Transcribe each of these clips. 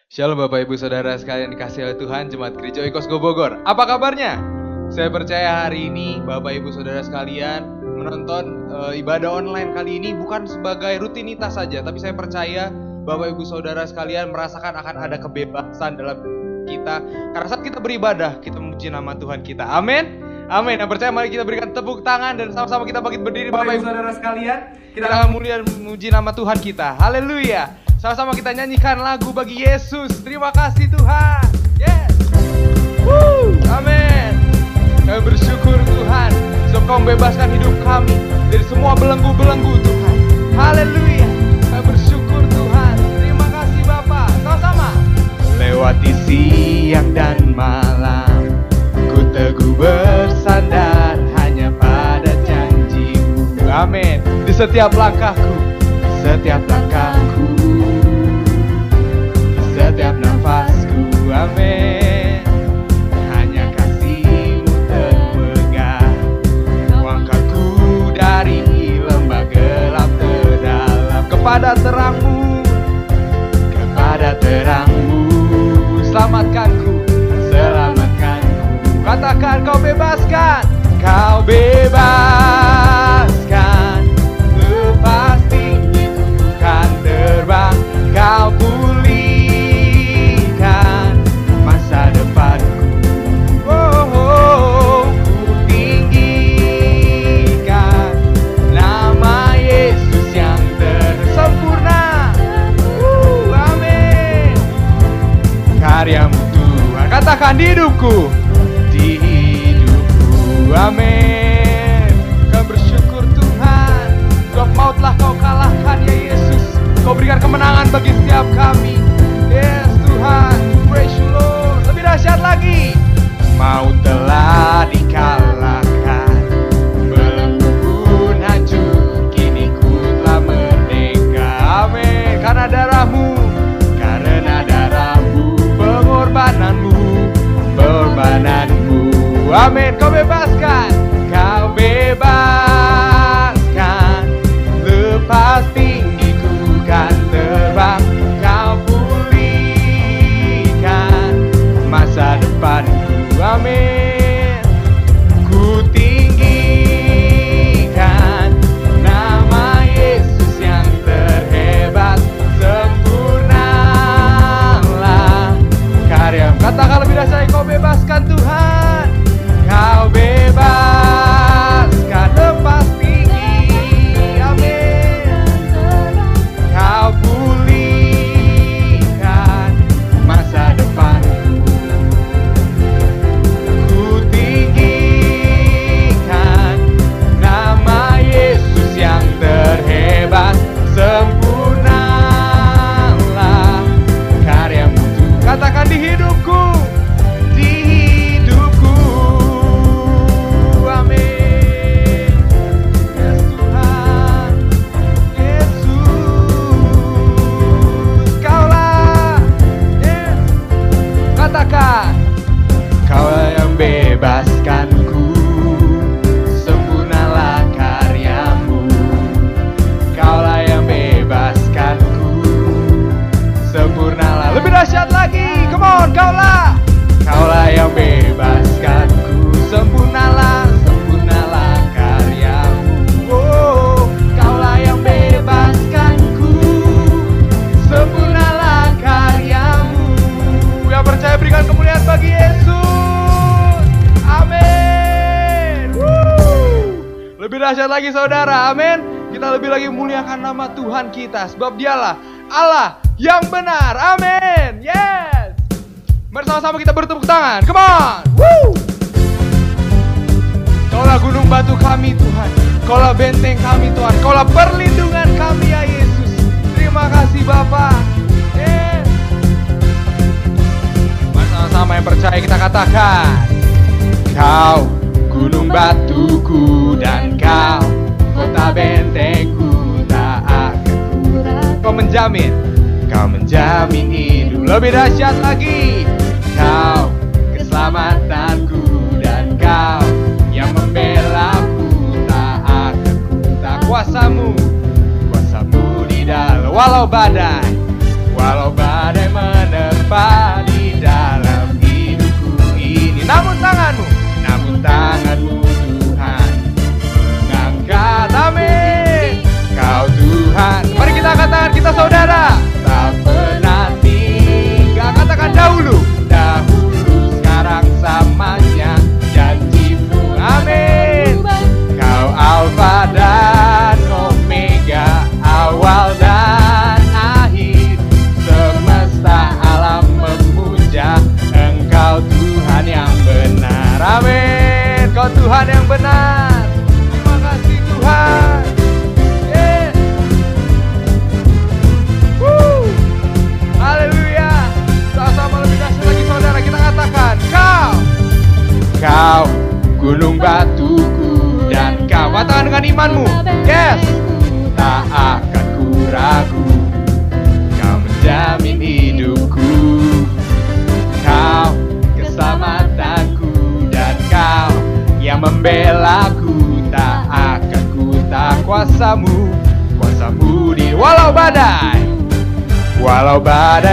Shalom Bapak Ibu Saudara sekalian dikasihi oleh Tuhan, Jemaat Gereja Oikos Go Bogor. Apa kabarnya? Saya percaya hari ini Bapak Ibu Saudara sekalian menonton ibadah online kali ini bukan sebagai rutinitas saja, tapi saya percaya Bapak Ibu Saudara sekalian merasakan akan ada kebebasan dalam kita. Karena saat kita beribadah, kita memuji nama Tuhan kita. Amin. Amin. Yang percaya mari kita berikan tepuk tangan dan sama-sama kita bangkit berdiri Bapak Ibu Saudara sekalian. Kita akan mulia memuji nama Tuhan kita. Haleluya. Sama-sama kita nyanyikan lagu bagi Yesus. Terima kasih Tuhan. Yes. Woo. Amin. Kami bersyukur Tuhan sebab Kau membebaskan hidup kami dari semua belenggu-belenggu Tuhan. Haleluya. Kami bersyukur Tuhan. Terima kasih Bapa. Sama-sama. Lewati siang dan malam, ku teguh bersandar hanya pada janji-Mu. Amin. Di setiap langkahku, setiap langkahku, setiap nafasku, amin. Hanya kasih-Mu terpegang, angkatku dari lembah gelap terdalam kepada terang-Mu, kepada terang-Mu. Selamatkanku, selamatkanku. Katakan Kau bebaskan, Kau bebaskan. Lepas tinggi ku kan terbang, Kau pulihkan masa depanku. Oh, ku tinggikan nama Yesus yang tersempurna. Amin. Karya-Mu Tuhan, katakan di hidupku, di hidupku, amin. Kau bersyukur Tuhan, sebab maut telah Kau kalahkan ya Yesus. Kau berikan kemenangan bagi setiap kami. Yes Tuhan, praise you Lord. Lebih dahsyat lagi, maut telah dikalahkan, belenggu pun hancur, kini ku telah merdeka. Amin. Karena darah-Mu, pengorbananmu, amin. Kau bebaskan, Kau bebaskan. Lepas tinggi ku kan terbang, Kau pulihkan masa depanku, amin. Ku tinggikan nama Yesus yang terhebat, sempurnalah karya. Katakan lebih dahsyat, Kau bebaskan Tuhan, Kau bebaskan. Lepas tinggi, amin. Kau pulihkan masa depanku. Ku tinggikan nama Yesus yang terhebat, sempurnalah karya-Mu. Katakan di hidupku, di hidupku, amin. Yes Tuhan, Yesus, Kaulah, yes. Katakan, Kaulah yang bebaskanku, sempurnalah karya-Mu. Kaulah yang bebaskanku, sempurnalah. Lebih dahsyat lagi, come on, Kaulah. Kaulah yang bebaskanku, sempurnalah, sempurnalah karya-Mu. Oh, Kaulah yang bebaskanku, sempurnalah karya-Mu. Yang percaya berikan kemuliaan bagi Yesus. Amin. Lebih dahsyat lagi saudara, amin. Kita lebih lagi memuliakan nama Tuhan kita, sebab Dialah Allah yang benar, amin. Yes. Mari sama-sama kita bertepuk tangan, come on. Woo. Kaulah gunung batu kami Tuhan, Kaulah benteng kami Tuhan, Kaulah perlindungan kami ya Yesus. Terima kasih Bapa. Yes. Mari sama-sama yang percaya kita katakan, Kau gunung batuku dan Kau kota bentengku, tak akan kurang. Kau menjamin hidup. Lebih dahsyat lagi, Kau keselamatanku dan Kau yang membelaku, tak akan tak kuasamu di dalam walau badai menerpa. kuasamu di walau badai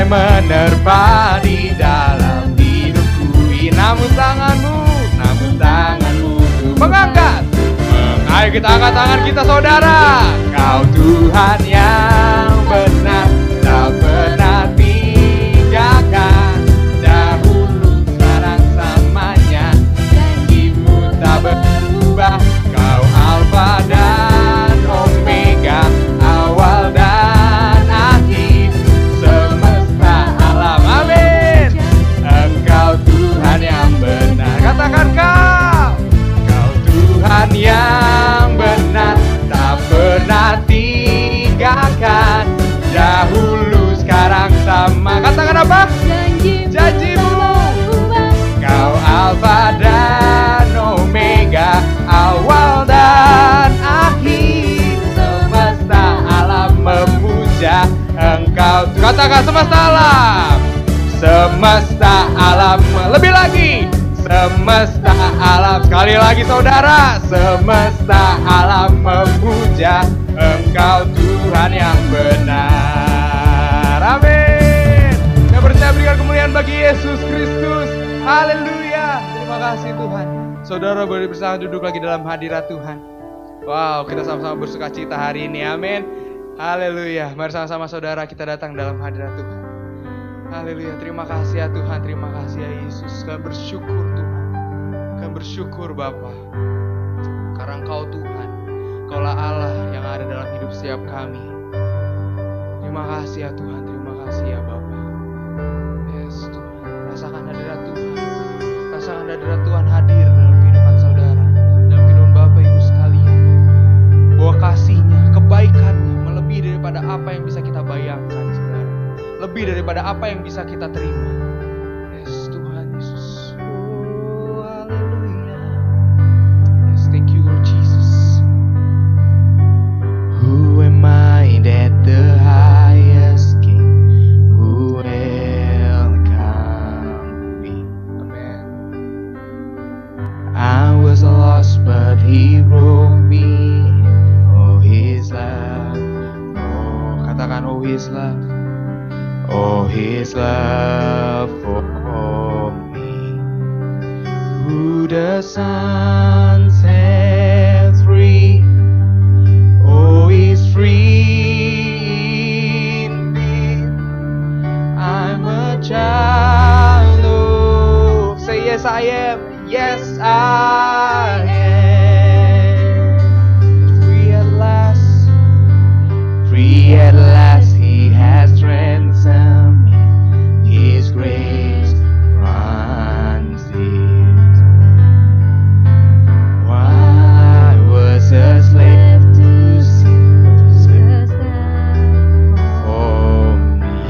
menerpa di dalam hidupku, namun tanganmu mengangkat. Ayo kita angkat tangan kita saudara. Kau Tuhan yang benar, tak pernah tinggalkan, dahulu sekarang selamanya, janjimu tak berubah. Kau Alfa dan Omega, awal dan akhir semesta alam. Amin. Engkau Tuhan yang benar. Katakan kau Tuhan yang benar, tak pernah tinggalkan, dahulu sekarang sama. Katakan apa? Janjimu. Kau Alfa dan Omega, awal dan akhir semesta alam memuja Engkau. Katakan semesta alam, lebih lagi. Semesta alam, sekali lagi saudara. Semesta alam memuja Engkau Tuhan yang benar. Amin. Saya percaya berikan kemuliaan bagi Yesus Kristus. Haleluya. Terima kasih Tuhan. Saudara boleh bersama duduk lagi dalam hadirat Tuhan. Wow, kita sama-sama bersuka cita hari ini. Amin. Haleluya. Mari sama-sama saudara kita datang dalam hadirat Tuhan. Haleluya, terima kasih ya Tuhan, terima kasih ya Yesus. Kami bersyukur Tuhan, kami bersyukur Bapa, karena Engkau Tuhan, Engkaulah Allah yang ada dalam hidup setiap kami. Terima kasih ya Tuhan, terima kasih ya Bapa. Yes Tuhan, rasakan hadirat Tuhan, rasakan hadirat Tuhan hadir dalam kehidupan saudara, dalam kehidupan Bapak Ibu sekalian. Bahwa kasih-Nya, kebaikan-Nya melebihi daripada apa yang bisa kita bayangkan saudara. Lebih daripada apa yang bisa kita terima. Yes, Tuhan Yesus. Oh, haleluya. Yes, thank you Lord Jesus. Who am I that the highest King who welcomed me? Amen. I was lost but He brought me. Oh, His love. Oh, katakan oh His love. Oh, His love for me. Who the Son sets free, oh, is free indeed. I'm a child of, say yes I am, yes I am. Free at last, free at last. He has ransomed me, His grace runs deep. Why was a slave to sin? Oh,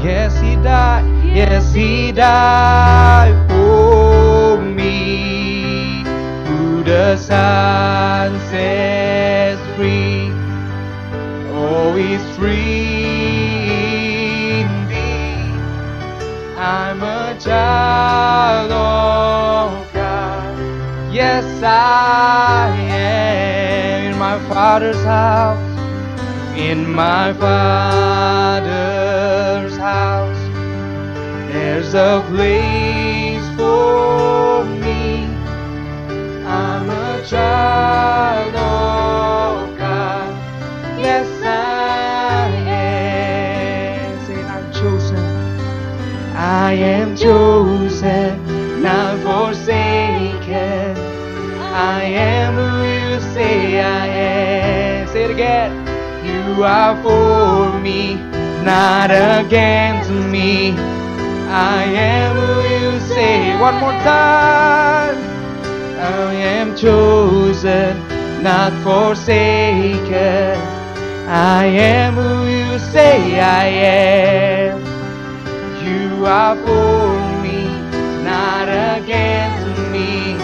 yes He died, yes He died for me. Who the Son sets free, oh, He's free. I'm a child of God. Yes, I am in my Father's house. In my Father's house, there's a place for me. I'm a child of God. Yes, I am. Say, I'm chosen. I am chosen, not forsaken. I am who you say I am. Say it again. You are for me, not against me. I am who you say. One more time. I am chosen, not forsaken. I am who you say I am. You are for me, not against me.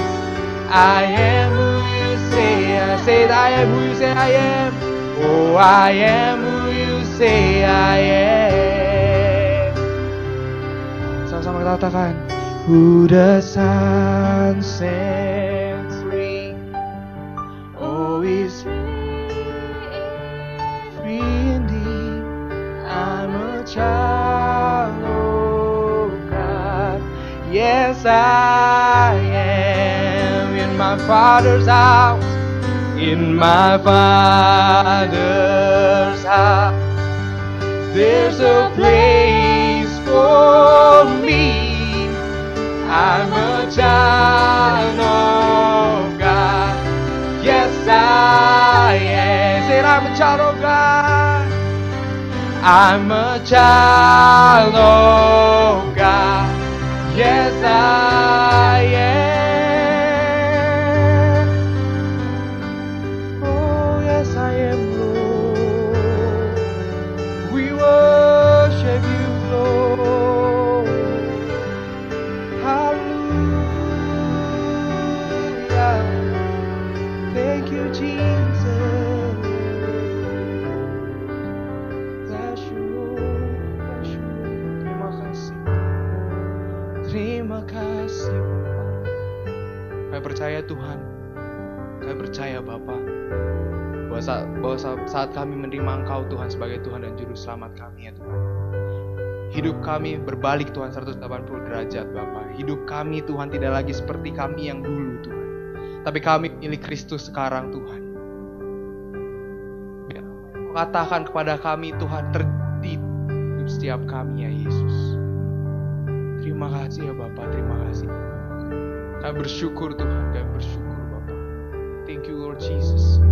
I am who you say. I say I am who you say I am. Oh, I am who you say I am. Sama-sama kita katakan. Who the Son sets free, oh, is free. Yes, I am in my Father's house. In my Father's house, there's a place for me. I'm a child of God. Yes, I am. Say, I'm a child of God. I'm a child of God. Yes, I am. Oh, yes, I am, Lord. We worship you, Lord. Hallelujah. Thank you, Jesus. Bless you, Lord. Bless you, Lord. Terima kasih. Terima kasih, Bapa. Kami percaya, Tuhan. Kami percaya, Bapa, bahwa saat kami menerima Engkau, Tuhan, sebagai Tuhan dan Juru Selamat kami, ya Tuhan, hidup kami berbalik, Tuhan, 180 derajat, Bapa. Hidup kami, Tuhan, tidak lagi seperti kami yang dulu, Tuhan, tapi kami milik Kristus sekarang, Tuhan. Katakan kepada kami, Tuhan, terjadi hidup setiap kami, ya Yesus. Terima kasih, ya Bapa, terima kasih. Kami bersyukur, Tuhan, kami bersyukur, Bapa. Thank you, Lord Jesus.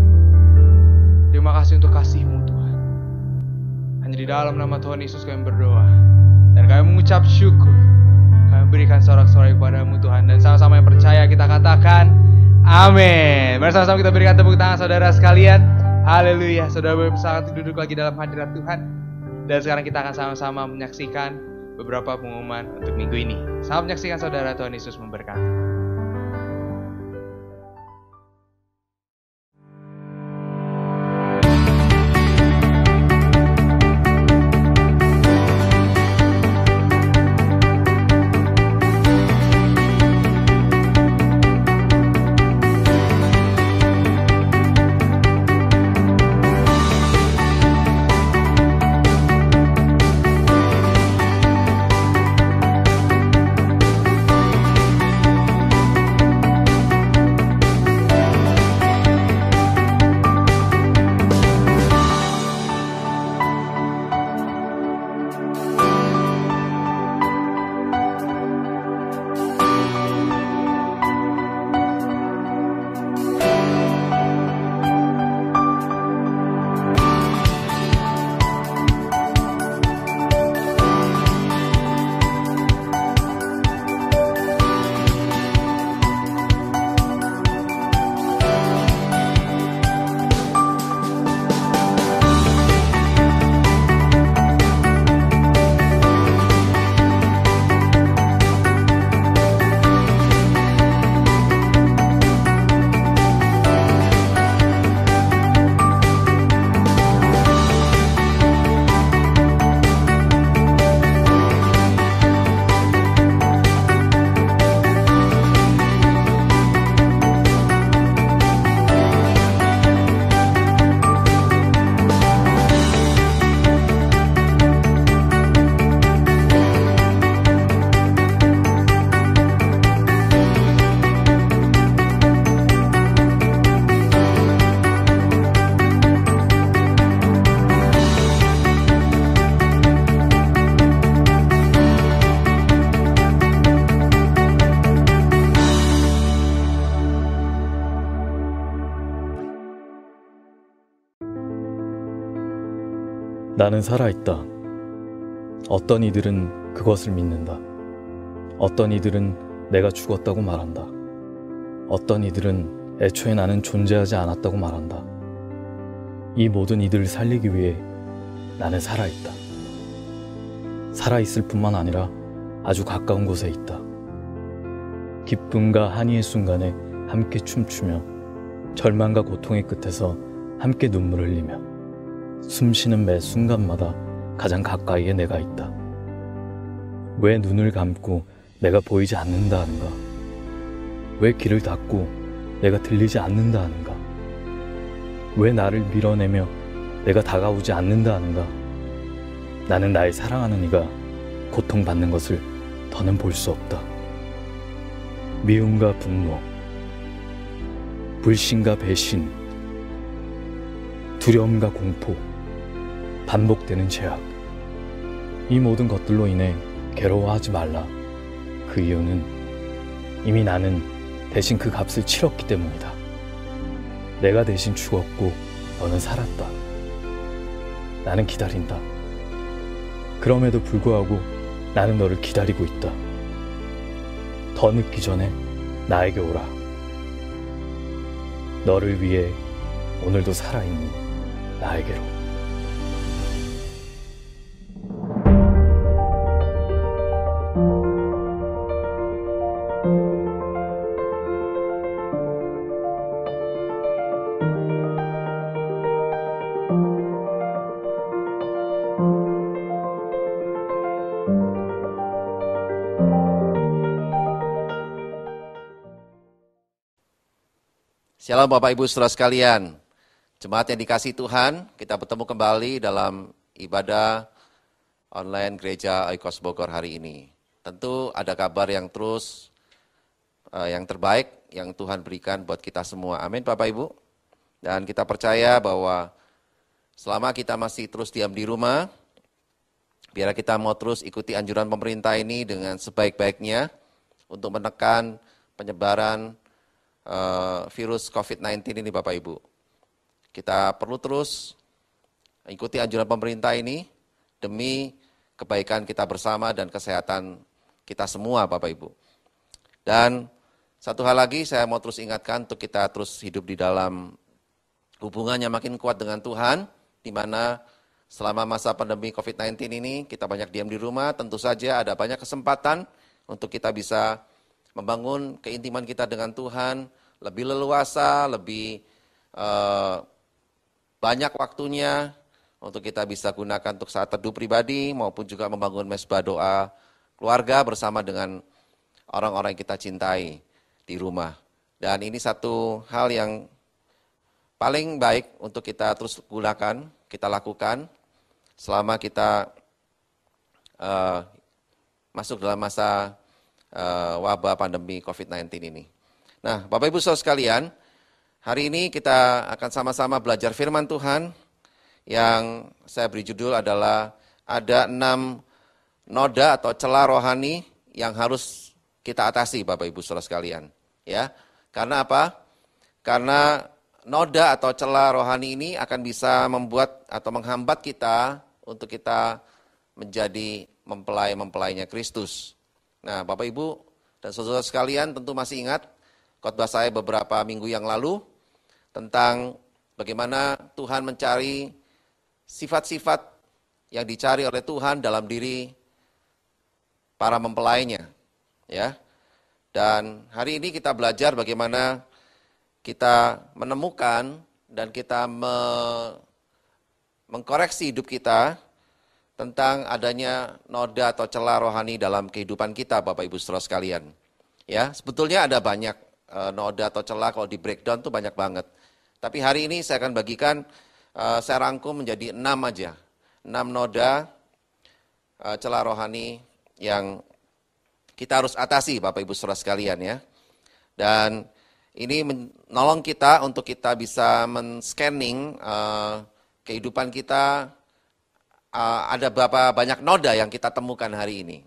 Terima kasih untuk kasih-Mu, Tuhan. Hanya di dalam nama Tuhan Yesus kami berdoa. Dan kami mengucap syukur. Kami berikan sorak-sorai kepada-Mu, Tuhan. Dan sama-sama yang percaya kita katakan, amin. Mari sama-sama kita berikan tepuk tangan, saudara sekalian. Haleluya. Saudara sangat duduk lagi dalam hadirat Tuhan. Dan sekarang kita akan sama-sama menyaksikan beberapa pengumuman untuk minggu ini. Selamat menyaksikan, saudara. Tuhan Yesus memberkati. 나는 살아있다. 어떤 이들은 그것을 믿는다. 어떤 이들은 내가 죽었다고 말한다. 어떤 이들은 애초에 나는 존재하지 않았다고 말한다. 이 모든 이들을 살리기 위해 나는 살아있다. 살아있을 뿐만 아니라 아주 가까운 곳에 있다. 기쁨과 한이의 순간에 함께 춤추며 절망과 고통의 끝에서 함께 눈물을 흘리며 숨쉬는 매 순간마다 가장 가까이에 내가 있다. 왜 눈을 감고 내가 보이지 않는다 하는가? 왜 귀를 닫고 내가 들리지 않는다 하는가? 왜 나를 밀어내며 내가 다가오지 않는다 하는가? 나는 나의 사랑하는 이가 고통받는 것을 더는 볼 수 없다. 미움과 분노, 불신과 배신, 두려움과 공포, 반복되는 죄악. 이 모든 것들로 인해 괴로워하지 말라. 그 이유는 이미 나는 대신 그 값을 치렀기 때문이다. 내가 대신 죽었고 너는 살았다. 나는 기다린다. 그럼에도 불구하고 나는 너를 기다리고 있다. 더 늦기 전에 나에게 오라. 너를 위해 오늘도 살아있는 나에게로. Shalom Bapak Ibu Saudara sekalian, jemaat yang dikasihi Tuhan, kita bertemu kembali dalam ibadah online Gereja Oikos Bogor hari ini. Tentu ada kabar yang terus, yang terbaik yang Tuhan berikan buat kita semua. Amin Bapak Ibu. Dan kita percaya bahwa selama kita masih terus diam di rumah, biar kita mau terus ikuti anjuran pemerintah ini dengan sebaik-baiknya untuk menekan penyebaran virus COVID-19 ini Bapak Ibu. Kita perlu terus ikuti anjuran pemerintah ini demi kebaikan kita bersama dan kesehatan kita semua Bapak Ibu. Dan satu hal lagi saya mau terus ingatkan untuk kita terus hidup di dalam hubungannya makin kuat dengan Tuhan, di mana selama masa pandemi COVID-19 ini kita banyak diam di rumah, tentu saja ada banyak kesempatan untuk kita bisa membangun keintiman kita dengan Tuhan, lebih leluasa, lebih banyak waktunya untuk kita bisa gunakan untuk saat teduh pribadi maupun juga membangun mesbah doa keluarga bersama dengan orang-orang yang kita cintai di rumah. Dan ini satu hal yang paling baik untuk kita terus gunakan, kita lakukan selama kita masuk dalam masa wabah pandemi COVID-19 ini. Nah, Bapak Ibu Saudara sekalian, hari ini kita akan sama-sama belajar firman Tuhan yang saya beri judul adalah ada 6 noda atau celah rohani yang harus kita atasi Bapak Ibu Saudara sekalian. Ya, karena apa? Karena noda atau celah rohani ini akan bisa membuat atau menghambat kita untuk kita menjadi mempelai-mempelainya Kristus. Nah, Bapak Ibu dan saudara sekalian tentu masih ingat khotbah saya beberapa minggu yang lalu tentang bagaimana Tuhan mencari sifat-sifat yang dicari oleh Tuhan dalam diri para mempelainya. Ya. Dan hari ini kita belajar bagaimana kita menemukan dan kita mengkoreksi hidup kita tentang adanya noda atau celah rohani dalam kehidupan kita Bapak Ibu Saudara sekalian. Ya, sebetulnya ada banyak noda atau celah, kalau di breakdown tuh banyak banget. Tapi hari ini saya akan bagikan, saya rangkum menjadi 6 aja. 6 noda celah rohani yang kita harus atasi Bapak Ibu Saudara sekalian ya. Dan ini menolong kita untuk kita bisa men-scanning kehidupan kita. Ada berapa banyak noda yang kita temukan hari ini.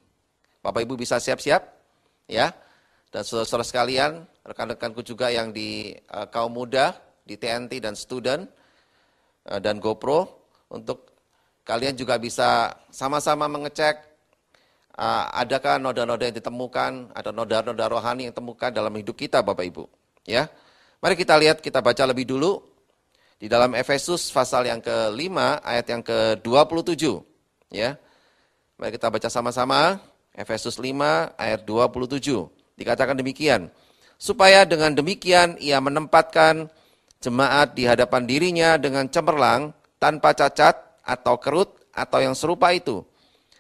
Bapak Ibu bisa siap-siap ya. Dan saudara-saudara sekalian, rekan-rekanku juga yang di kaum muda, di TNT dan student dan GoPro, untuk kalian juga bisa sama-sama mengecek adakah noda-noda yang ditemukan, ada noda-noda rohani yang ditemukan dalam hidup kita Bapak Ibu. Ya, mari kita lihat, kita baca lebih dulu. Di dalam Efesus pasal yang ke-5 ayat yang ke-27. Ya. Mari kita baca sama-sama. Efesus 5 ayat 27. Dikatakan demikian. Supaya dengan demikian ia menempatkan jemaat di hadapan dirinya dengan cemerlang, tanpa cacat atau kerut atau yang serupa itu.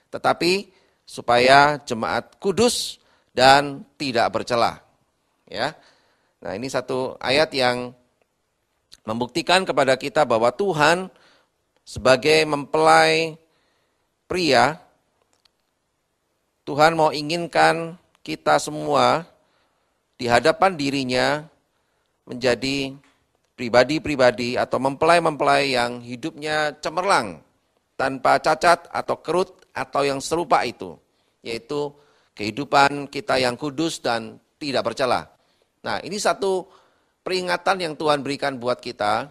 Tetapi supaya jemaat kudus dan tidak bercela. Ya. Nah, ini satu ayat yang membuktikan kepada kita bahwa Tuhan sebagai mempelai pria, Tuhan mau inginkan kita semua di hadapan dirinya menjadi pribadi-pribadi atau mempelai-mempelai yang hidupnya cemerlang, tanpa cacat atau kerut atau yang serupa itu, yaitu kehidupan kita yang kudus dan tidak bercela. Nah, ini satu peringatan yang Tuhan berikan buat kita,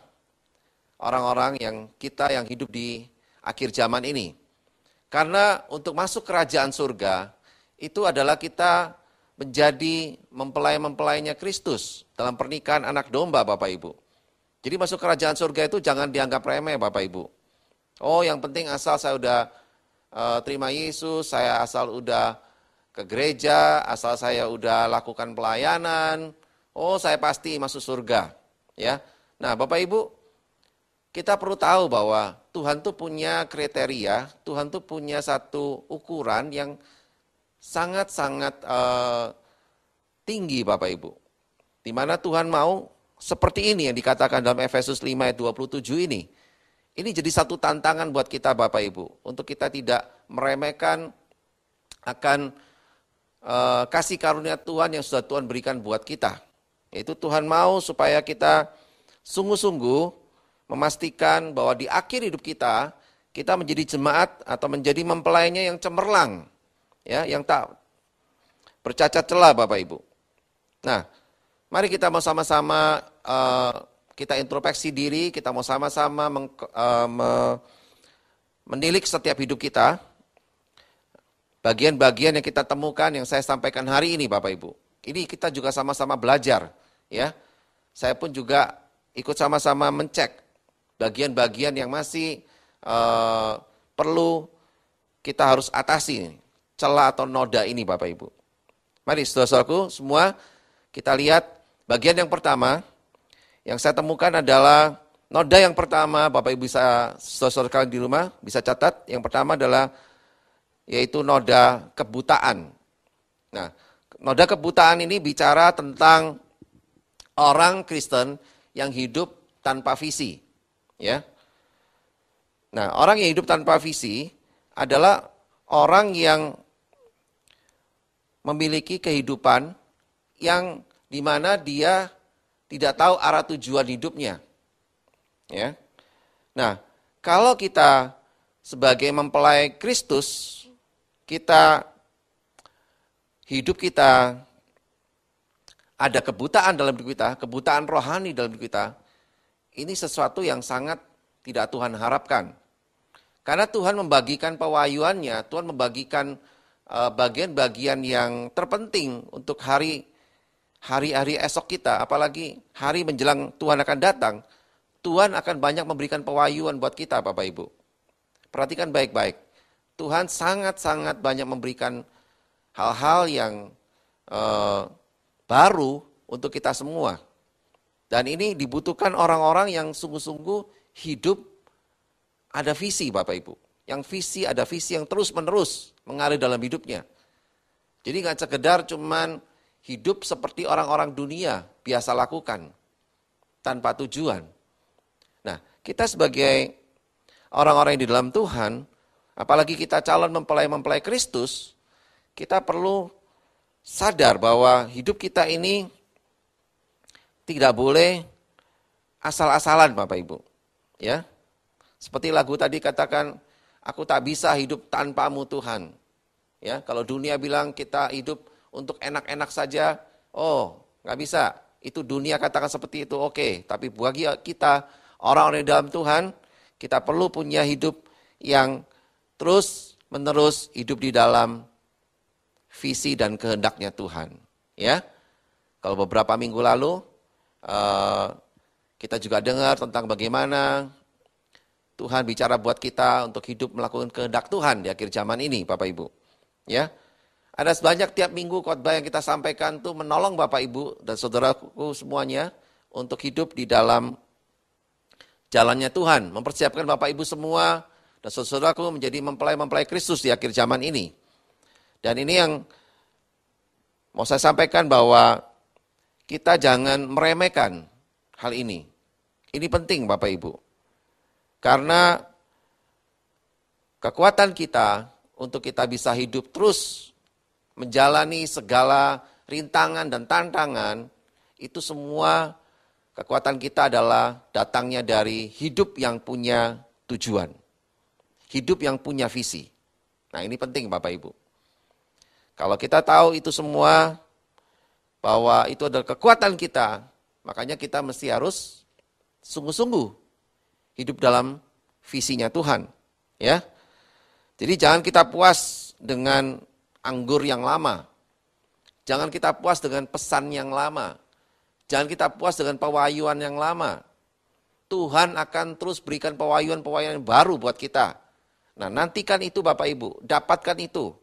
orang-orang yang hidup di akhir zaman ini. Karena untuk masuk kerajaan surga, itu adalah kita menjadi mempelai-mempelainya Kristus dalam pernikahan anak domba, Bapak Ibu. Jadi masuk kerajaan surga itu jangan dianggap remeh, Bapak Ibu. Oh, yang penting asal saya udah terima Yesus, saya asal udah ke gereja, asal saya udah lakukan pelayanan, oh saya pasti masuk surga. Ya. Nah, Bapak Ibu, kita perlu tahu bahwa Tuhan tuh punya kriteria, Tuhan tuh punya satu ukuran yang sangat-sangat tinggi, Bapak Ibu. Di mana Tuhan mau seperti ini yang dikatakan dalam Efesus 5 ayat 27 ini. Ini jadi satu tantangan buat kita, Bapak Ibu, untuk kita tidak meremehkan akan kasih karunia Tuhan yang sudah Tuhan berikan buat kita. Yaitu Tuhan mau supaya kita sungguh-sungguh memastikan bahwa di akhir hidup kita menjadi jemaat atau menjadi mempelainya yang cemerlang, ya, yang tak bercacat celah, Bapak Ibu. Nah, mari kita mau sama-sama kita introspeksi diri, kita mau sama-sama menilik setiap hidup kita. Bagian-bagian yang kita temukan yang saya sampaikan hari ini, Bapak Ibu. Ini kita juga sama-sama belajar, ya. Saya pun juga ikut sama-sama mencek bagian-bagian yang masih perlu kita harus atasi, celah atau noda ini, Bapak Ibu. Mari saudara-saudaraku semua kita lihat bagian yang pertama yang saya temukan adalah noda yang pertama, Bapak Ibu bisa, saudara-saudara kalian di rumah bisa catat, yang pertama adalah yaitu noda kebutaan. Nah, noda kebutaan ini bicara tentang orang Kristen yang hidup tanpa visi, ya. Nah, orang yang hidup tanpa visi adalah orang yang memiliki kehidupan yang dimana dia tidak tahu arah tujuan hidupnya, ya. Nah, kalau kita sebagai mempelai Kristus, hidup kita ada kebutaan dalam hidup kita, kebutaan rohani dalam hidup kita, ini sesuatu yang sangat tidak Tuhan harapkan. Karena Tuhan membagikan pewahyuannya, Tuhan membagikan bagian-bagian yang terpenting untuk hari-hari esok kita, apalagi hari menjelang Tuhan akan datang, Tuhan akan banyak memberikan pewahyuan buat kita, Bapak Ibu. Perhatikan baik-baik. Tuhan sangat-sangat banyak memberikan hal-hal yang baru untuk kita semua. Dan ini dibutuhkan orang-orang yang sungguh-sungguh hidup ada visi, Bapak Ibu. Yang ada visi yang terus-menerus mengalir dalam hidupnya. Jadi nggak sekedar cuman hidup seperti orang-orang dunia biasa lakukan tanpa tujuan. Nah, kita sebagai orang-orang yang di dalam Tuhan, apalagi kita calon mempelai-mempelai Kristus, kita perlu sadar bahwa hidup kita ini tidak boleh asal-asalan, Bapak Ibu. Ya, seperti lagu tadi katakan, aku tak bisa hidup tanpamu Tuhan. Ya, kalau dunia bilang kita hidup untuk enak-enak saja, oh nggak bisa. Itu dunia katakan seperti itu, oke. Tapi bagi kita orang-orang di dalam Tuhan, kita perlu punya hidup yang terus menerus hidup di dalam visi dan kehendaknya Tuhan. Ya, kalau beberapa minggu lalu kita juga dengar tentang bagaimana Tuhan bicara buat kita untuk hidup melakukan kehendak Tuhan di akhir zaman ini, Bapak Ibu. Ya, ada sebanyak tiap minggu khotbah yang kita sampaikan tuh menolong Bapak Ibu dan saudaraku semuanya untuk hidup di dalam jalannya Tuhan, mempersiapkan Bapak Ibu semua dan saudaraku menjadi mempelai-mempelai Kristus di akhir zaman ini. Dan ini yang mau saya sampaikan bahwa kita jangan meremehkan hal ini. Ini penting Bapak Ibu. Karena kekuatan kita untuk kita bisa hidup terus menjalani segala rintangan dan tantangan, itu semua kekuatan kita adalah datangnya dari hidup yang punya tujuan. Hidup yang punya visi. Nah, ini penting Bapak Ibu. Kalau kita tahu itu semua, bahwa itu adalah kekuatan kita, makanya kita mesti harus sungguh-sungguh hidup dalam visinya Tuhan. Ya. Jadi jangan kita puas dengan anggur yang lama. Jangan kita puas dengan pesan yang lama. Jangan kita puas dengan pewahyuan yang lama. Tuhan akan terus berikan pewahyuan-pewahyuan baru buat kita. Nah, nantikan itu Bapak Ibu, dapatkan itu.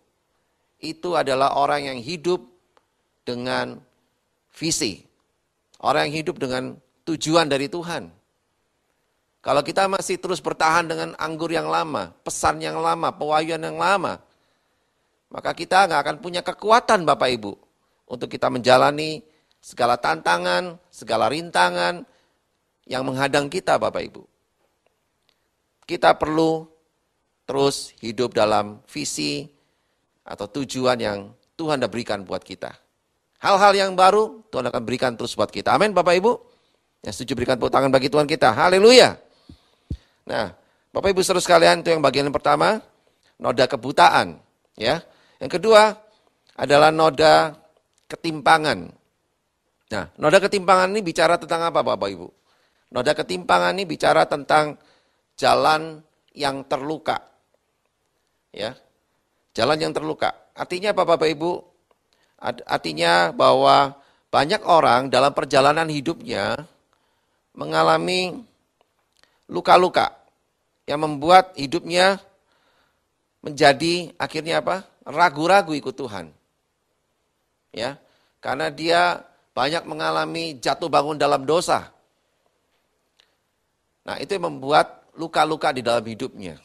Itu adalah orang yang hidup dengan visi. Orang yang hidup dengan tujuan dari Tuhan. Kalau kita masih terus bertahan dengan anggur yang lama, pesan yang lama, pewahyuan yang lama, maka kita nggak akan punya kekuatan Bapak Ibu untuk kita menjalani segala tantangan, segala rintangan yang menghadang kita Bapak Ibu. Kita perlu terus hidup dalam visi atau tujuan yang Tuhan sudah berikan buat kita. Hal-hal yang baru Tuhan akan berikan terus buat kita. Amin Bapak Ibu. Yang setuju berikan tepuk tangan bagi Tuhan kita. Haleluya. Nah, Bapak Ibu saudara sekalian, itu yang bagian yang pertama, noda kebutaan. Ya. Yang kedua adalah noda ketimpangan. Nah, noda ketimpangan ini bicara tentang apa Bapak Ibu? Noda ketimpangan ini bicara tentang jalan yang terluka. Ya. Jalan yang terluka. Artinya apa Bapak Ibu? Artinya bahwa banyak orang dalam perjalanan hidupnya mengalami luka-luka yang membuat hidupnya menjadi akhirnya apa? Ragu-ragu ikut Tuhan. Ya. Karena dia banyak mengalami jatuh bangun dalam dosa. Nah, itu yang membuat luka-luka di dalam hidupnya.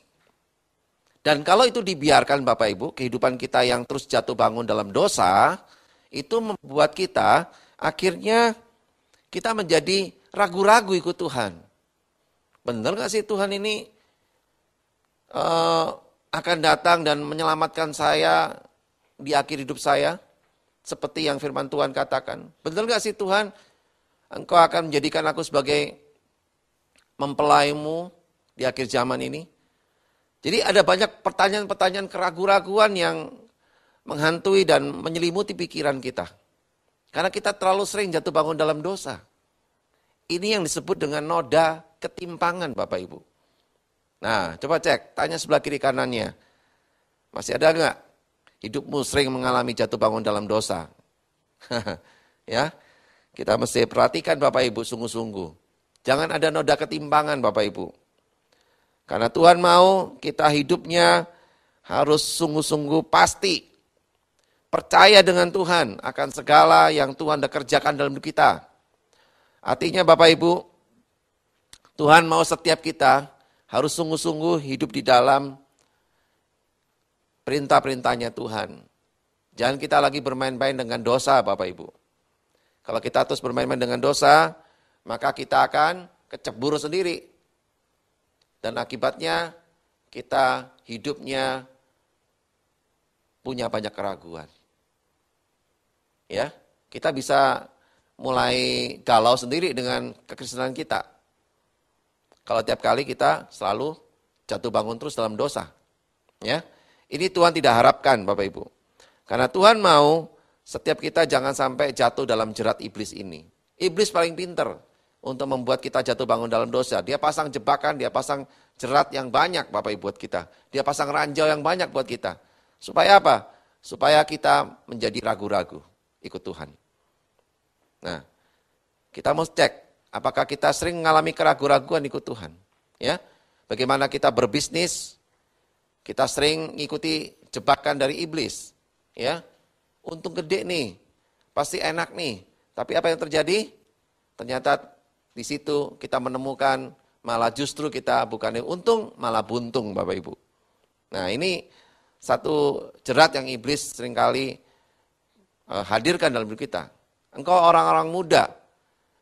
Dan kalau itu dibiarkan Bapak Ibu, kehidupan kita yang terus jatuh bangun dalam dosa, itu membuat kita akhirnya kita menjadi ragu-ragu ikut Tuhan. Benar gak sih Tuhan ini akan datang dan menyelamatkan saya di akhir hidup saya? Seperti yang firman Tuhan katakan. Benar gak sih Tuhan, Engkau akan menjadikan aku sebagai mempelaimu di akhir zaman ini? Jadi ada banyak pertanyaan-pertanyaan keraguan-raguan yang menghantui dan menyelimuti pikiran kita. Karena kita terlalu sering jatuh bangun dalam dosa. Ini yang disebut dengan noda ketimpangan Bapak Ibu. Nah, coba cek, tanya sebelah kiri kanannya. Masih ada enggak hidupmu sering mengalami jatuh bangun dalam dosa? Ya, kita mesti perhatikan Bapak Ibu sungguh-sungguh. Jangan ada noda ketimpangan Bapak Ibu. Karena Tuhan mau kita hidupnya harus sungguh-sungguh pasti. Percaya dengan Tuhan akan segala yang Tuhan sudah kerjakan dalam hidup kita. Artinya Bapak Ibu, Tuhan mau setiap kita harus sungguh-sungguh hidup di dalam perintah-perintahnya Tuhan. Jangan kita lagi bermain-main dengan dosa Bapak Ibu. Kalau kita terus bermain-main dengan dosa, maka kita akan kecebur sendiri. Dan akibatnya kita hidupnya punya banyak keraguan. Ya, kita bisa mulai galau sendiri dengan kekristenan kita. Kalau tiap kali kita selalu jatuh bangun terus dalam dosa. Ya, ini Tuhan tidak harapkan Bapak Ibu. Karena Tuhan mau setiap kita jangan sampai jatuh dalam jerat iblis ini. Iblis paling pinter untuk membuat kita jatuh bangun dalam dosa. Dia pasang jebakan, dia pasang jerat yang banyak Bapak Ibu buat kita. Dia pasang ranjau yang banyak buat kita. Supaya apa? Supaya kita menjadi ragu-ragu ikut Tuhan. Nah, kita mau cek apakah kita sering mengalami keraguan-raguan ikut Tuhan. Ya, bagaimana kita berbisnis, kita sering ngikuti jebakan dari iblis. Ya, untung gede nih, pasti enak nih. Tapi apa yang terjadi? Ternyata di situ kita menemukan malah justru kita bukannya untung, malah buntung Bapak Ibu. Nah, ini satu jerat yang iblis seringkali hadirkan dalam hidup kita. Engkau orang-orang muda,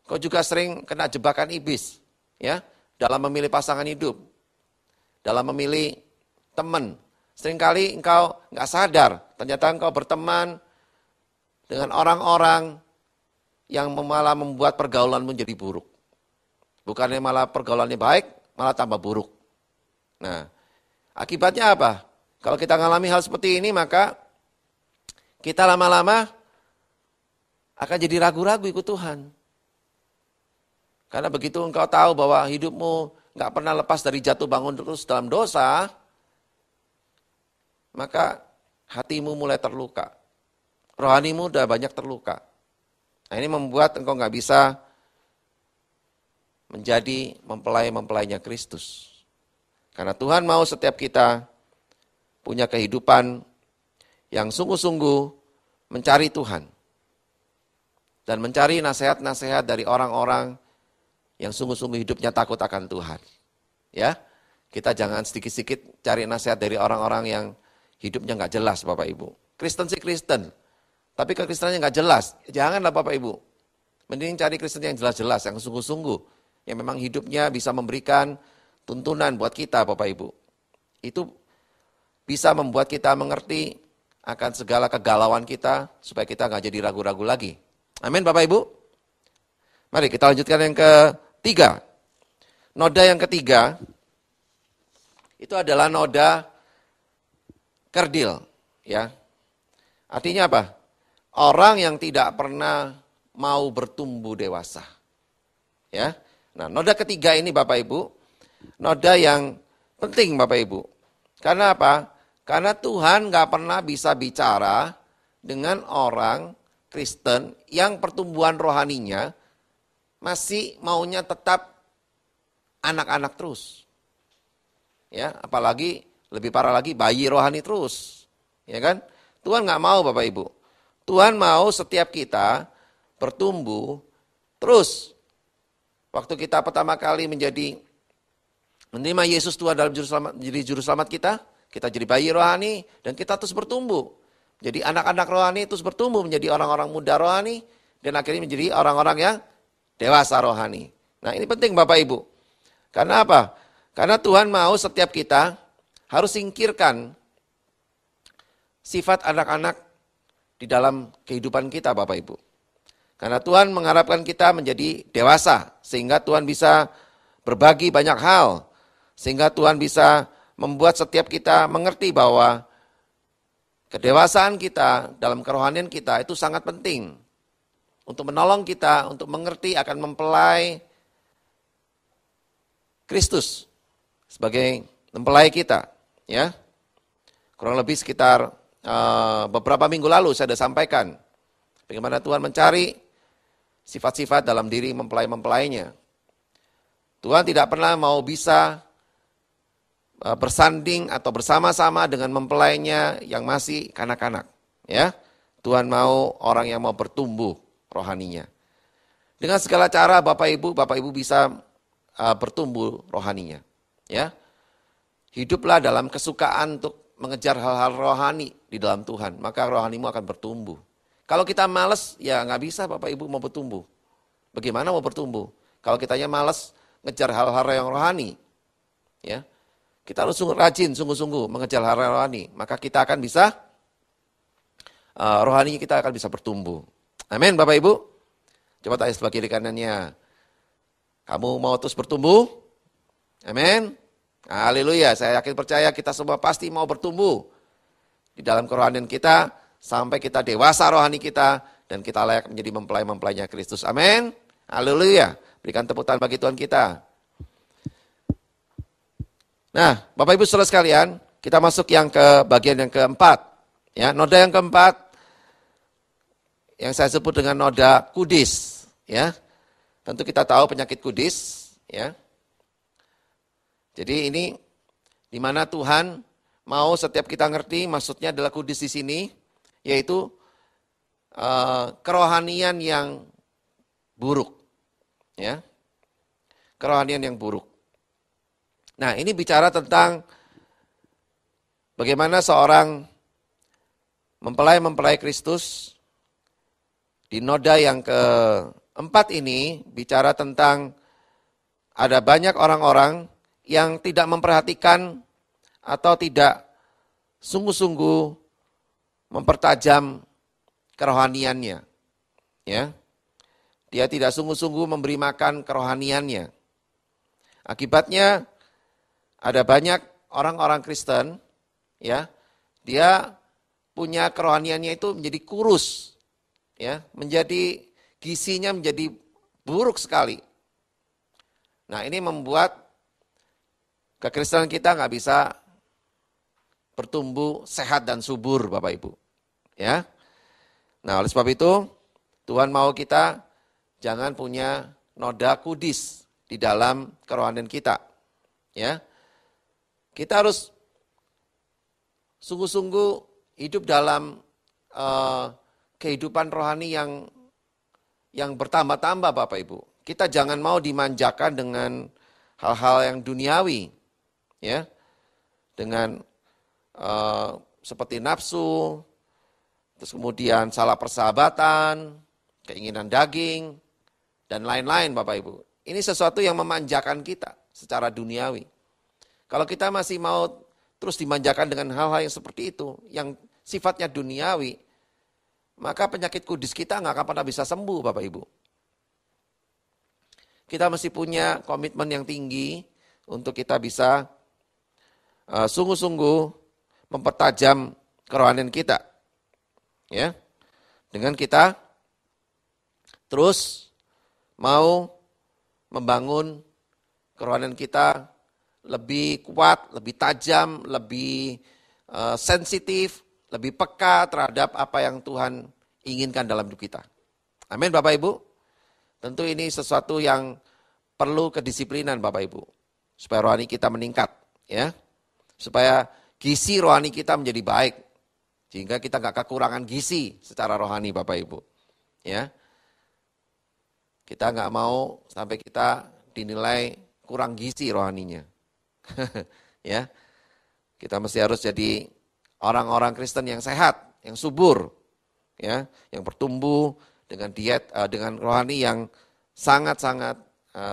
engkau juga sering kena jebakan iblis, ya, dalam memilih pasangan hidup, dalam memilih teman. Seringkali engkau nggak sadar, ternyata engkau berteman dengan orang-orang yang malah membuat pergaulan menjadi buruk. Bukannya malah pergaulannya baik, malah tambah buruk. Nah, akibatnya apa? Kalau kita mengalami hal seperti ini, maka kita lama-lama akan jadi ragu-ragu ikut Tuhan. Karena begitu engkau tahu bahwa hidupmu nggak pernah lepas dari jatuh bangun terus dalam dosa, maka hatimu mulai terluka. Rohanimu udah banyak terluka. Nah, ini membuat engkau nggak bisa menjadi mempelai-mempelainya Kristus. Karena Tuhan mau setiap kita punya kehidupan yang sungguh-sungguh mencari Tuhan. Dan mencari nasihat-nasihat dari orang-orang yang sungguh-sungguh hidupnya takut akan Tuhan. Ya, kita jangan sedikit-sedikit cari nasihat dari orang-orang yang hidupnya nggak jelas, Bapak Ibu. Kristen sih Kristen, tapi kekristenannya nggak jelas. Janganlah Bapak Ibu. Mending cari Kristen yang jelas-jelas, yang sungguh-sungguh, yang memang hidupnya bisa memberikan tuntunan buat kita, Bapak Ibu. Itu bisa membuat kita mengerti akan segala kegalauan kita, supaya kita nggak jadi ragu-ragu lagi. Amin, Bapak Ibu. Mari kita lanjutkan yang ketiga. Noda yang ketiga, itu adalah noda kerdil. Ya. Artinya apa? Orang yang tidak pernah mau bertumbuh dewasa. Ya. Nah, noda ketiga ini Bapak Ibu, noda yang penting Bapak Ibu. Karena apa? Karena Tuhan gak pernah bisa bicara dengan orang Kristen yang pertumbuhan rohaninya masih maunya tetap anak-anak terus. Ya, apalagi lebih parah lagi bayi rohani terus. Ya kan? Tuhan gak mau Bapak Ibu. Tuhan mau setiap kita bertumbuh terus. Waktu kita pertama kali menerima Yesus Tuhan dalam juru selamat kita jadi bayi rohani dan kita terus bertumbuh. Jadi anak-anak rohani terus bertumbuh menjadi orang-orang muda rohani dan akhirnya menjadi orang-orang yang dewasa rohani. Nah, ini penting Bapak Ibu. Karena apa? Karena Tuhan mau setiap kita harus singkirkan sifat anak-anak di dalam kehidupan kita Bapak Ibu. Karena Tuhan mengharapkan kita menjadi dewasa sehingga Tuhan bisa berbagi banyak hal. Sehingga Tuhan bisa membuat setiap kita mengerti bahwa kedewasaan kita dalam kerohanian kita itu sangat penting untuk menolong kita untuk mengerti akan mempelai Kristus sebagai mempelai kita, ya. Kurang lebih sekitar beberapa minggu lalu saya sudah sampaikan bagaimana Tuhan mencari sifat-sifat dalam diri mempelai-mempelainya. Tuhan tidak pernah mau bisa bersanding atau bersama-sama dengan mempelainya yang masih kanak-kanak. Ya, Tuhan mau orang yang mau bertumbuh rohaninya. Dengan segala cara Bapak Ibu bisa bertumbuh rohaninya. Ya, hiduplah dalam kesukaan untuk mengejar hal-hal rohani di dalam Tuhan, maka rohanimu akan bertumbuh. Kalau kita malas, ya nggak bisa Bapak Ibu mau bertumbuh. Bagaimana mau bertumbuh? Kalau kitanya malas ngejar hal-hal yang rohani, ya. Kita harus rajin, sungguh-sungguh mengejar hal rohani, maka kita akan bisa, rohani kita akan bisa bertumbuh. Amin Bapak Ibu. Coba tanya sebelah kiri kanannya, kamu mau terus bertumbuh? Amin. Haleluya, saya yakin percaya kita semua pasti mau bertumbuh di dalam kerohanian kita, sampai kita dewasa rohani kita, dan kita layak menjadi mempelai-mempelainya Kristus. Amin. Haleluya, berikan tepuk tangan bagi Tuhan kita. Nah, Bapak Ibu Saudara sekalian, kita masuk yang ke bagian yang keempat. Ya, noda yang keempat yang saya sebut dengan noda kudis, ya. Tentu kita tahu penyakit kudis, ya. Jadi ini di mana Tuhan mau setiap kita ngerti, maksudnya adalah kudis di sini, yaitu kerohanian yang buruk, ya. Kerohanian yang buruk. Nah, ini bicara tentang bagaimana seorang mempelai Kristus di noda yang keempat ini bicara tentang ada banyak orang-orang yang tidak memperhatikan atau tidak sungguh-sungguh mempertajam kerohaniannya. Ya. Dia tidak sungguh-sungguh memberi makan kerohaniannya. Akibatnya ada banyak orang-orang Kristen, ya, dia punya kerohaniannya itu menjadi kurus, ya, menjadi gizinya menjadi buruk sekali. Nah, ini membuat kekristenan kita nggak bisa bertumbuh sehat dan subur, Bapak Ibu. Ya. Nah, oleh sebab itu Tuhan mau kita jangan punya noda kudis di dalam kerohanian kita. Ya. Kita harus sungguh-sungguh hidup dalam kehidupan rohani yang bertambah-tambah, Bapak Ibu. Kita jangan mau dimanjakan dengan hal-hal yang duniawi, ya, dengan seperti nafsu, terus kemudian salah persahabatan, keinginan daging, dan lain-lain, Bapak Ibu. Ini sesuatu yang memanjakan kita secara duniawi. Kalau kita masih mau terus dimanjakan dengan hal-hal yang seperti itu, yang sifatnya duniawi, maka penyakit kudis kita nggak akan pernah bisa sembuh, Bapak Ibu. Kita mesti punya komitmen yang tinggi untuk kita bisa sungguh-sungguh mempertajam kerohanian kita. Ya. Dengan kita terus mau membangun kerohanian kita lebih kuat, lebih tajam, lebih sensitif, lebih peka terhadap apa yang Tuhan inginkan dalam hidup kita. Amin, Bapak Ibu. Tentu ini sesuatu yang perlu kedisiplinan, Bapak Ibu, supaya rohani kita meningkat, ya, supaya gizi rohani kita menjadi baik, sehingga kita nggak kekurangan gizi secara rohani, Bapak Ibu, ya. Kita nggak mau sampai kita dinilai kurang gizi rohaninya, ya. Kita mesti harus jadi orang-orang Kristen yang sehat, yang subur, ya, yang bertumbuh dengan diet, dengan rohani yang sangat-sangat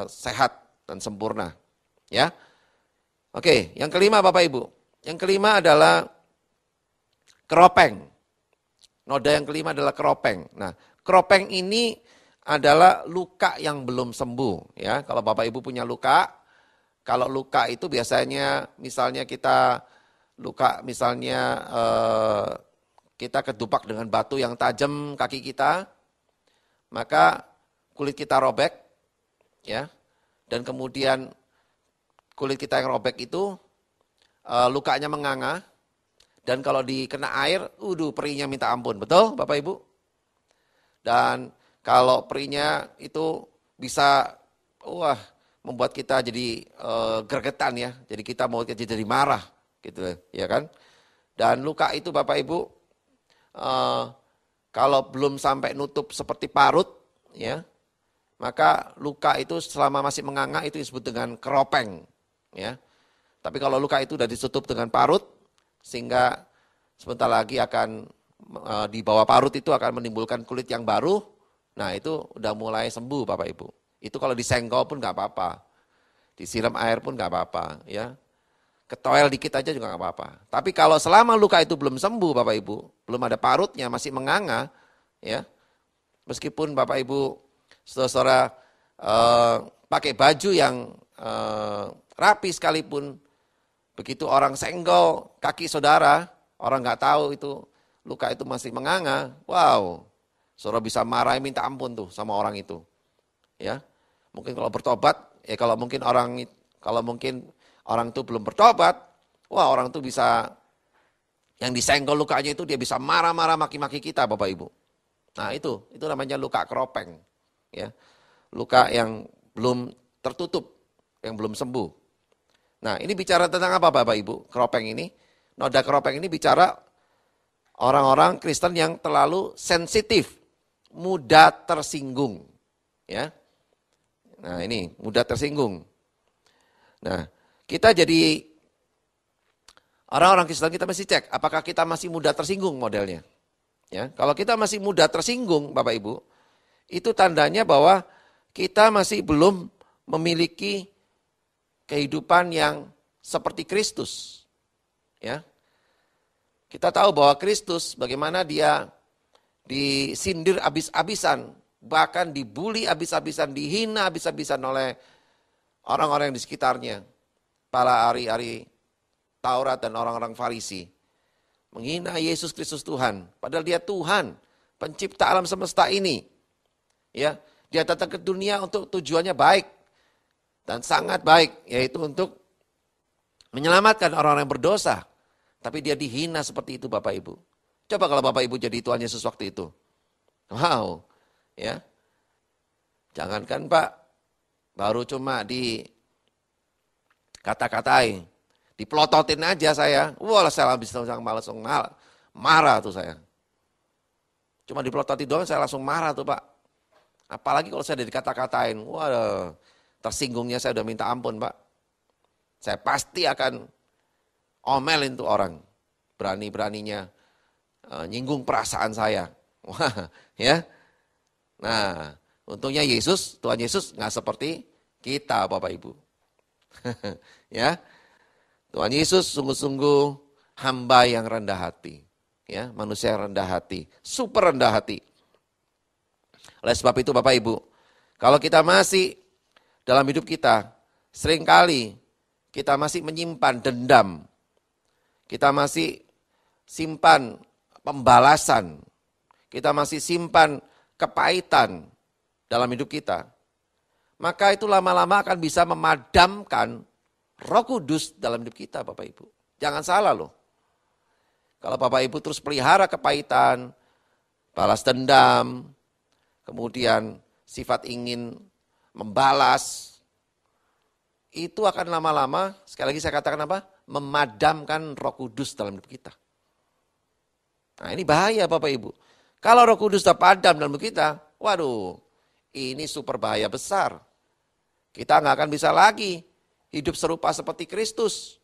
sehat dan sempurna, ya. Oke, yang kelima, Bapak Ibu. Yang kelima adalah keropeng. Noda yang kelima adalah keropeng. Nah, keropeng ini adalah luka yang belum sembuh, ya. Kalau Bapak Ibu punya luka, kalau luka itu biasanya misalnya kita luka, misalnya kita kedupak dengan batu yang tajam kaki kita, maka kulit kita robek, ya, dan kemudian kulit kita yang robek itu lukanya menganga, dan kalau dikena air, perihnya minta ampun, betul Bapak Ibu? Dan kalau perihnya itu bisa, membuat kita jadi gregetan, ya, jadi kita mau jadi marah, gitu, ya kan? Dan luka itu, Bapak Ibu, kalau belum sampai nutup seperti parut, ya, maka luka itu selama masih menganga itu disebut dengan keropeng, ya. Tapi kalau luka itu sudah ditutup dengan parut, sehingga sebentar lagi akan di bawah parut itu akan menimbulkan kulit yang baru, nah itu udah mulai sembuh, Bapak Ibu. Itu kalau disenggol pun nggak apa-apa, disiram air pun nggak apa-apa, ya. Ketoel dikit aja juga nggak apa-apa. Tapi kalau selama luka itu belum sembuh, Bapak Ibu, belum ada parutnya, masih menganga, ya, meskipun Bapak Ibu, saudara-saudara pakai baju yang rapi sekalipun, begitu orang senggol kaki saudara, orang nggak tahu itu luka itu masih menganga, saudara bisa marah minta ampun tuh sama orang itu, ya. Mungkin kalau bertobat, ya kalau mungkin orang itu belum bertobat, orang itu bisa, yang disenggol lukanya itu dia bisa marah-marah maki-maki kita, Bapak Ibu. Nah itu namanya luka keropeng, ya, luka yang belum tertutup, yang belum sembuh. Nah ini bicara tentang apa, Bapak Ibu? Keropeng ini, noda keropeng ini bicara orang-orang Kristen yang terlalu sensitif, mudah tersinggung, ya. Nah ini mudah tersinggung. Nah, kita jadi orang-orang Kristen, kita mesti cek apakah kita masih mudah tersinggung modelnya. Ya, kalau kita masih mudah tersinggung, Bapak Ibu, itu tandanya bahwa kita masih belum memiliki kehidupan yang seperti Kristus. Ya. Kita tahu bahwa Kristus bagaimana dia disindir habis-habisan, bahkan dibully habis-habisan, dihina habis-habisan oleh orang-orang yang di sekitarnya. Para ahli-ahli Taurat dan orang-orang Farisi. Menghina Yesus Kristus Tuhan. Padahal dia Tuhan, pencipta alam semesta ini. Ya, dia datang ke dunia untuk tujuannya baik. Dan sangat baik, yaitu untuk menyelamatkan orang-orang yang berdosa. Tapi dia dihina seperti itu Bapak Ibu. Coba kalau Bapak Ibu jadi Tuhan Yesus waktu itu. Wow, ya. Jangankan Pak, baru cuma di kata-katain, dipelototin aja saya. Wah, saya habis langsung marah tuh saya. Cuma dipelototin doang saya langsung marah tuh Pak. Apalagi kalau saya dikata-katain. Wah, tersinggungnya saya udah minta ampun Pak. Saya pasti akan omelin tuh orang. Berani-beraninya nyinggung perasaan saya. Wah, ya. Nah, untungnya Yesus, Tuhan Yesus nggak seperti kita Bapak Ibu. Ya. Tuhan Yesus sungguh-sungguh hamba yang rendah hati. Ya, manusia yang rendah hati, super rendah hati. Oleh sebab itu Bapak Ibu, kalau kita masih dalam hidup kita, seringkali kita masih menyimpan dendam. Kita masih simpan pembalasan. Kita masih simpan kepahitan dalam hidup kita. Maka itu lama-lama akan bisa memadamkan Roh Kudus dalam hidup kita Bapak Ibu. Jangan salah loh. Kalau Bapak Ibu terus pelihara kepahitan, balas dendam, kemudian sifat ingin membalas, itu akan lama-lama, sekali lagi saya katakan apa? Memadamkan Roh Kudus dalam hidup kita. Nah ini bahaya Bapak Ibu. Kalau Roh Kudus sudah padam dalam hidup kita, waduh, ini super bahaya besar. Kita nggak akan bisa lagi hidup serupa seperti Kristus.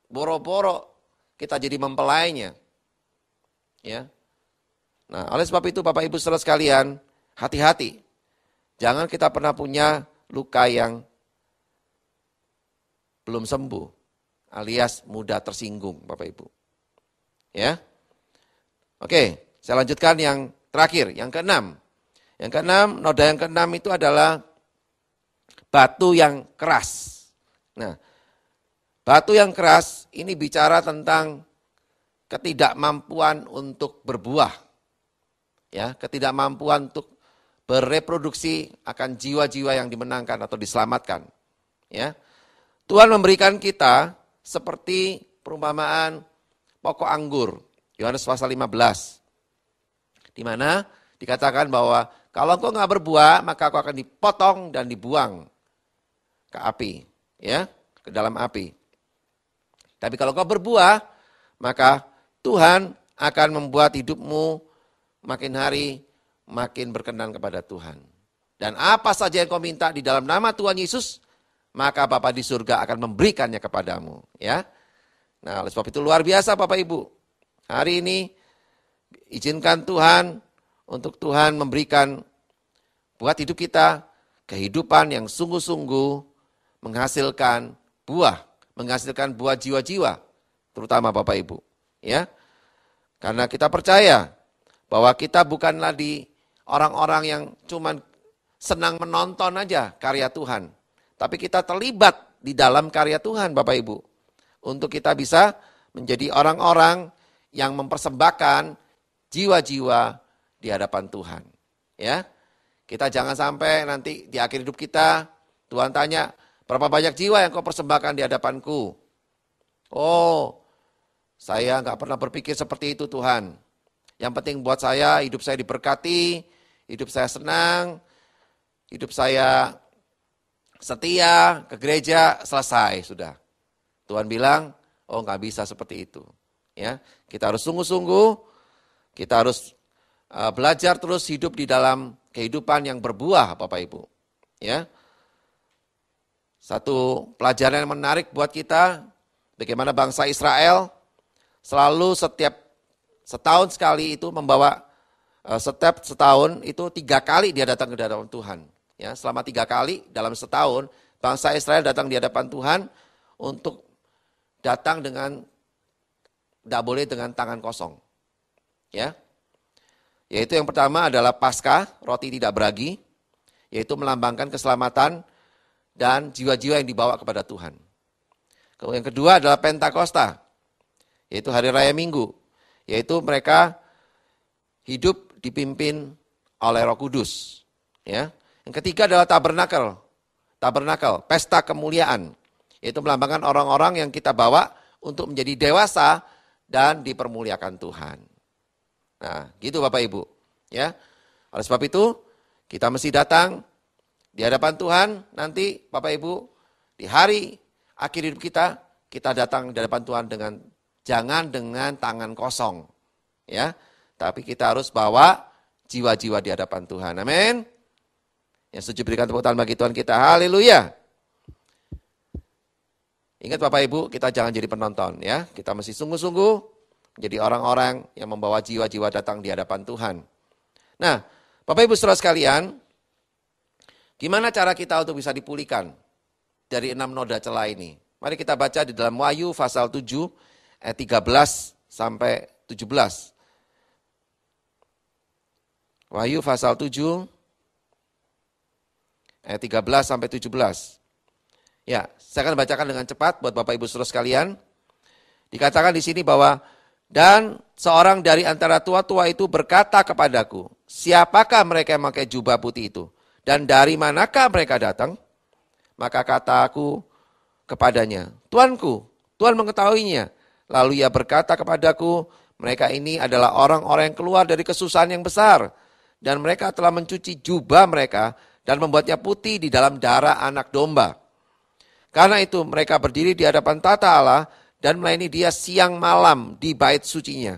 Boro-boro kita jadi mempelainya. Ya. Nah, oleh sebab itu Bapak Ibu saudara sekalian, hati-hati. Jangan kita pernah punya luka yang belum sembuh, alias mudah tersinggung Bapak Ibu. Ya. Oke, saya lanjutkan yang terakhir, yang keenam. Yang keenam, noda yang keenam itu adalah batu yang keras. Nah, batu yang keras ini bicara tentang ketidakmampuan untuk berbuah. Ya, ketidakmampuan untuk bereproduksi akan jiwa-jiwa yang dimenangkan atau diselamatkan. Ya. Tuhan memberikan kita seperti perumpamaan pokok anggur. Yohanes pasal 15. Di mana dikatakan bahwa kalau engkau nggak berbuah, maka aku akan dipotong dan dibuang ke api, ya, ke dalam api. Tapi kalau engkau berbuah, maka Tuhan akan membuat hidupmu makin hari makin berkenan kepada Tuhan. Dan apa saja yang kau minta di dalam nama Tuhan Yesus, maka Bapa di surga akan memberikannya kepadamu, ya. Nah, oleh sebab itu luar biasa Bapak Ibu. Hari ini izinkan Tuhan untuk Tuhan memberikan buat hidup kita kehidupan yang sungguh-sungguh menghasilkan buah jiwa-jiwa, terutama Bapak Ibu, ya. Karena kita percaya bahwa kita bukanlah di orang-orang yang cuman senang menonton aja karya Tuhan, tapi kita terlibat di dalam karya Tuhan Bapak Ibu, untuk kita bisa menjadi orang-orang yang mempersembahkan jiwa-jiwa di hadapan Tuhan. Ya, kita jangan sampai nanti di akhir hidup kita Tuhan tanya, berapa banyak jiwa yang kau persembahkan di hadapanku? Oh, saya nggak pernah berpikir seperti itu Tuhan. Yang penting buat saya hidup saya diberkati, hidup saya senang, hidup saya setia ke gereja, selesai sudah. Tuhan bilang, oh nggak bisa seperti itu. Ya, kita harus sungguh-sungguh, kita harus belajar terus hidup di dalam kehidupan yang berbuah, Bapak Ibu. Ya, satu pelajaran yang menarik buat kita, bagaimana bangsa Israel selalu setiap setahun sekali itu membawa, setiap setahun itu 3 kali dia datang ke hadapan Tuhan. Ya, selama 3 kali dalam setahun, bangsa Israel datang di hadapan Tuhan untuk datang dengan, tidak boleh dengan tangan kosong. Ya, Yaitu yang pertama adalah Paskah, roti tidak beragi, yaitu melambangkan keselamatan dan jiwa-jiwa yang dibawa kepada Tuhan. Kemudian yang kedua adalah Pentakosta, yaitu hari raya Minggu, yaitu mereka hidup dipimpin oleh Roh Kudus. Ya. Yang ketiga adalah tabernakel, pesta kemuliaan, yaitu melambangkan orang-orang yang kita bawa untuk menjadi dewasa dan dipermuliakan Tuhan. Nah, gitu Bapak Ibu. Ya. Oleh sebab itu, kita mesti datang di hadapan Tuhan nanti Bapak Ibu di hari akhir hidup kita datang di hadapan Tuhan jangan dengan tangan kosong. Ya. Tapi kita harus bawa jiwa-jiwa di hadapan Tuhan. Amin. Yang setuju berikan tepuk tangan bagi Tuhan kita. Haleluya. Ingat Bapak Ibu, kita jangan jadi penonton ya. Kita mesti sungguh-sungguh jadi orang-orang yang membawa jiwa-jiwa datang di hadapan Tuhan. Nah, Bapak Ibu saudara sekalian, gimana cara kita untuk bisa dipulihkan dari 6 noda celah ini? Mari kita baca di dalam Wahyu pasal 7 ayat 13 sampai 17. Wahyu pasal 7 ayat 13 sampai 17. Ya, saya akan bacakan dengan cepat buat Bapak Ibu saudara sekalian. Dikatakan di sini bahwa dan seorang dari antara tua-tua itu berkata kepadaku, siapakah mereka yang memakai jubah putih itu? Dan dari manakah mereka datang? Maka kataku kepadanya, Tuanku, Tuhan mengetahuinya. Lalu ia berkata kepadaku, mereka ini adalah orang-orang yang keluar dari kesusahan yang besar. Dan mereka telah mencuci jubah mereka dan membuatnya putih di dalam darah anak domba. Karena itu mereka berdiri di hadapan tata Allah dan melayani dia siang malam di bait sucinya.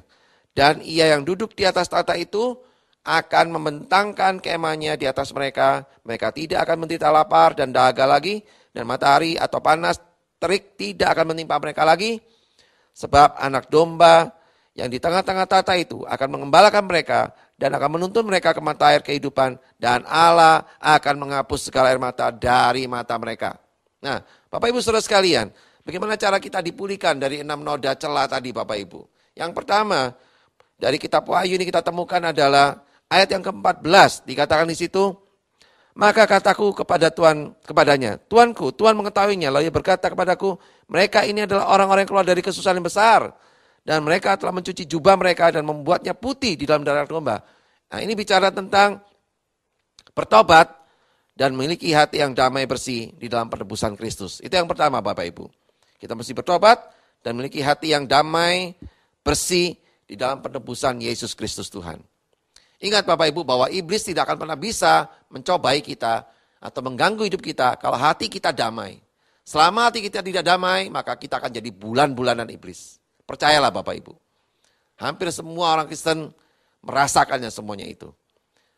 Dan ia yang duduk di atas tata itu akan membentangkan kemahnya di atas mereka. Mereka tidak akan menderita lapar dan dahaga lagi. Dan matahari atau panas terik tidak akan menimpa mereka lagi. Sebab anak domba yang di tengah-tengah tata itu akan mengembalakan mereka dan akan menuntun mereka ke mata air kehidupan. Dan Allah akan menghapus segala air mata dari mata mereka. Nah, Bapak Ibu saudara sekalian, bagaimana cara kita dipulihkan dari 6 noda celah tadi Bapak Ibu? Yang pertama, dari kitab Wahyu ini kita temukan adalah ayat yang ke-14. Dikatakan di situ, maka kataku kepadanya, Tuanku, Tuhan mengetahuinya. Lalu ia berkata kepadaku, mereka ini adalah orang-orang yang keluar dari kesusahan yang besar. Dan mereka telah mencuci jubah mereka dan membuatnya putih di dalam darah domba. Nah, ini bicara tentang bertobat dan memiliki hati yang damai bersih di dalam penebusan Kristus. Itu yang pertama Bapak Ibu. Kita mesti bertobat dan memiliki hati yang damai, bersih di dalam penebusan Yesus Kristus Tuhan. Ingat Bapak Ibu bahwa iblis tidak akan pernah bisa mencobai kita atau mengganggu hidup kita kalau hati kita damai. Selama hati kita tidak damai, maka kita akan jadi bulan-bulanan iblis. Percayalah Bapak Ibu. Hampir semua orang Kristen merasakannya semuanya itu.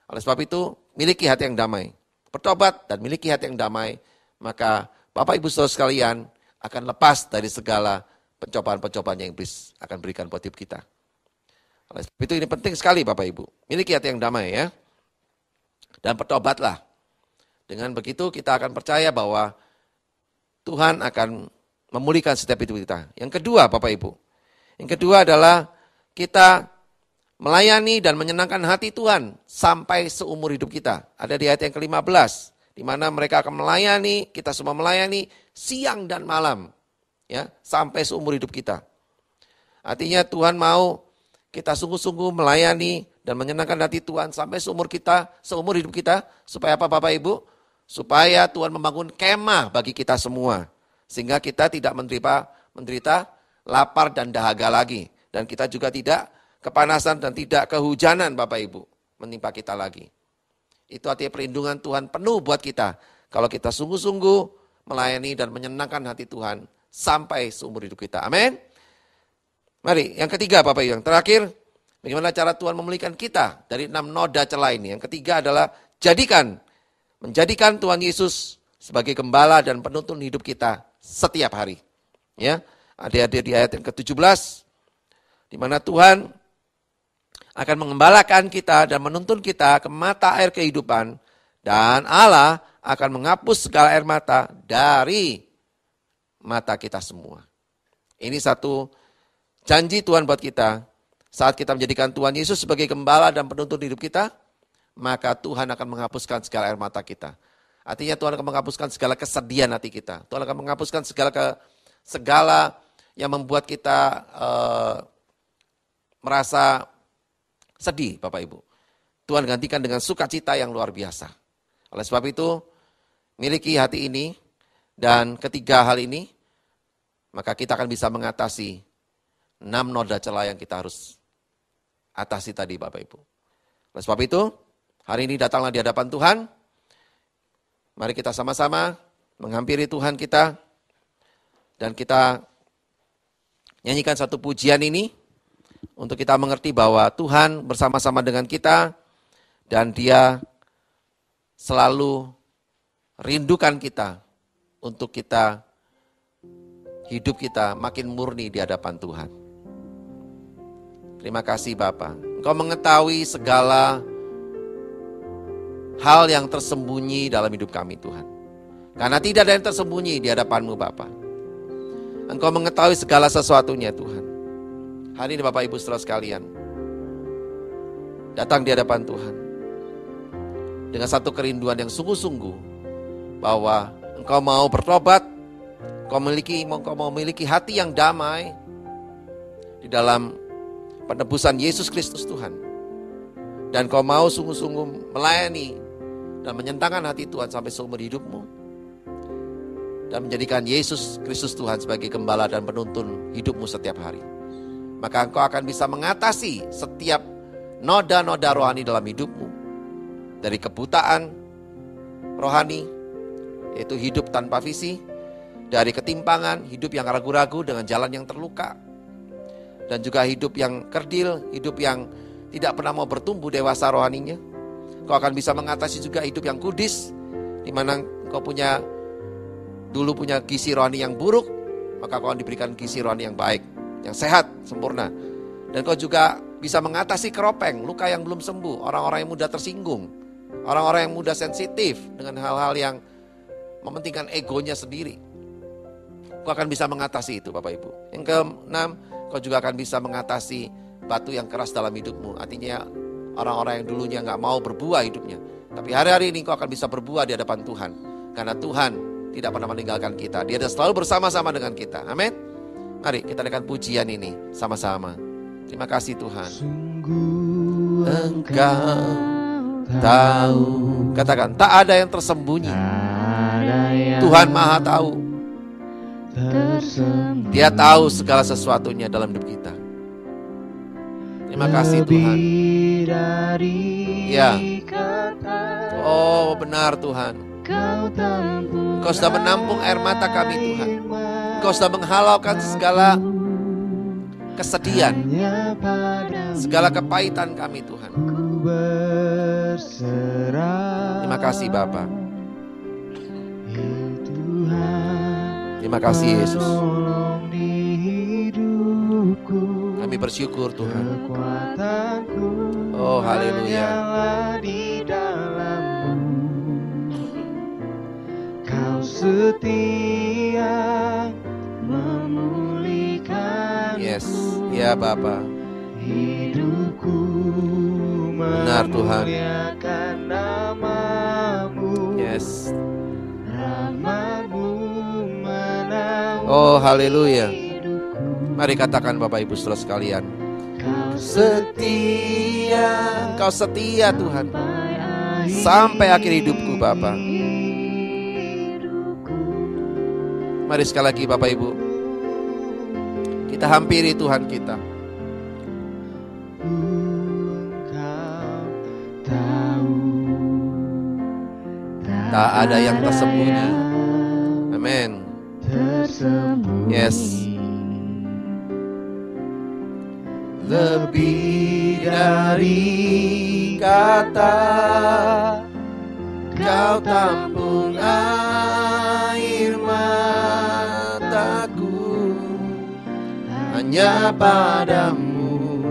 Oleh sebab itu, miliki hati yang damai. Bertobat dan miliki hati yang damai, maka Bapak Ibu saudara sekalian akan lepas dari segala pencobaan-pencobaan yang iblis akan berikan buat hidup kita. Oleh sebab itu ini penting sekali Bapak Ibu, miliki hati yang damai ya. Dan bertobatlah. Dengan begitu kita akan percaya bahwa Tuhan akan memulihkan setiap hidup kita. Yang kedua Bapak Ibu, yang kedua adalah kita melayani dan menyenangkan hati Tuhan sampai seumur hidup kita. Ada di ayat yang ke-15, di mana mereka akan melayani, kita semua melayani siang dan malam, ya, sampai seumur hidup kita. Artinya Tuhan mau kita sungguh-sungguh melayani dan menyenangkan hati Tuhan sampai seumur hidup kita, supaya apa Bapak Ibu? Supaya Tuhan membangun kemah bagi kita semua, sehingga kita tidak menderita lapar dan dahaga lagi, dan kita juga tidak kepanasan dan tidak kehujanan Bapak Ibu menimpa kita lagi. Itu artinya perlindungan Tuhan penuh buat kita. Kalau kita sungguh-sungguh melayani dan menyenangkan hati Tuhan sampai seumur hidup kita. Amin. Mari yang ketiga Bapak Ibu, yang terakhir. Bagaimana cara Tuhan memulihkan kita dari 6 noda celah ini. Yang ketiga adalah menjadikan Tuhan Yesus sebagai gembala dan penuntun hidup kita setiap hari. Ya, ada di ayat yang ke-17. Di mana Tuhan akan mengembalakan kita dan menuntun kita ke mata air kehidupan. Dan Allah akan menghapus segala air mata dari mata kita semua. Ini satu janji Tuhan buat kita. Saat kita menjadikan Tuhan Yesus sebagai gembala dan penuntun hidup kita, maka Tuhan akan menghapuskan segala air mata kita. Artinya Tuhan akan menghapuskan segala kesedihan hati kita. Tuhan akan menghapuskan segala yang membuat kita merasa sedih, Bapak Ibu. Tuhan gantikan dengan sukacita yang luar biasa. Oleh sebab itu, miliki hati ini, dan ketiga hal ini, maka kita akan bisa mengatasi 6 noda celah yang kita harus atasi tadi, Bapak Ibu. Oleh sebab itu, hari ini datanglah di hadapan Tuhan. Mari kita sama-sama menghampiri Tuhan kita, dan kita nyanyikan satu pujian ini, untuk kita mengerti bahwa Tuhan bersama-sama dengan kita, dan Dia selalu rindukan kita, untuk kita, hidup kita makin murni di hadapan Tuhan. Terima kasih Bapa. Engkau mengetahui segala hal yang tersembunyi dalam hidup kami Tuhan. Karena tidak ada yang tersembunyi di hadapan-Mu Bapa. Engkau mengetahui segala sesuatunya Tuhan. Hari ini Bapak Ibu saudara sekalian, datang di hadapan Tuhan dengan satu kerinduan yang sungguh-sungguh, bahwa Engkau mau bertobat, Engkau mau memiliki hati yang damai di dalam penebusan Yesus Kristus Tuhan. Dan Engkau mau sungguh-sungguh melayani dan menyentangkan hati Tuhan sampai seumur hidupmu, dan menjadikan Yesus Kristus Tuhan sebagai gembala dan penuntun hidupmu setiap hari. Maka engkau akan bisa mengatasi setiap noda-noda rohani dalam hidupmu. Dari kebutaan rohani, yaitu hidup tanpa visi. Dari ketimpangan, hidup yang ragu-ragu dengan jalan yang terluka. Dan juga hidup yang kerdil, hidup yang tidak pernah mau bertumbuh dewasa rohaninya. Kau akan bisa mengatasi juga hidup yang kudis, di mana kau dulu punya gizi rohani yang buruk, maka kau akan diberikan gizi rohani yang baik, yang sehat, sempurna. Dan kau juga bisa mengatasi keropeng, luka yang belum sembuh, orang-orang yang mudah tersinggung, orang-orang yang mudah sensitif dengan hal-hal yang mementingkan egonya sendiri. Kau akan bisa mengatasi itu Bapak Ibu. Yang keenam, kau juga akan bisa mengatasi batu yang keras dalam hidupmu. Artinya orang-orang yang dulunya gak mau berbuah hidupnya, tapi hari-hari ini kau akan bisa berbuah di hadapan Tuhan. Karena Tuhan tidak pernah meninggalkan kita. Dia selalu bersama-sama dengan kita. Amin. Mari kita dengarkan pujian ini sama-sama. Terima kasih Tuhan. Sungguh Engkau tahu. Katakan, tak ada yang tersembunyi. Tuhan Maha tahu. Dia tahu segala sesuatunya dalam hidup kita. Terima kasih Tuhan. Ya. Oh benar Tuhan. Engkau sudah menampung air mata kami Tuhan. Engkau sudah menghalaukan segala kesedihan, segala kepahitan kami Tuhan. Terima kasih Bapa. Terima kasih Yesus. Kami bersyukur Tuhan. Oh haleluya. Kau setia memulihkan. Yes, ya Bapa. Hidupku benar Tuhan. memuliakan namamu. Yes. Rahmat-Mu menaungi Oh haleluya. hidupku. Mari katakan Bapak Ibu saudara sekalian. Kau Setia, Engkau setia Tuhan sampai akhir hidupku Bapa. Mari sekali lagi Bapak Ibu, kita hampiri Tuhan kita. Engkau tahu, Tak ada yang tersembunyi. Amin. tersembunyi. Yes. Lebih dari kata, Kau tampung air mataku. Hanya padamu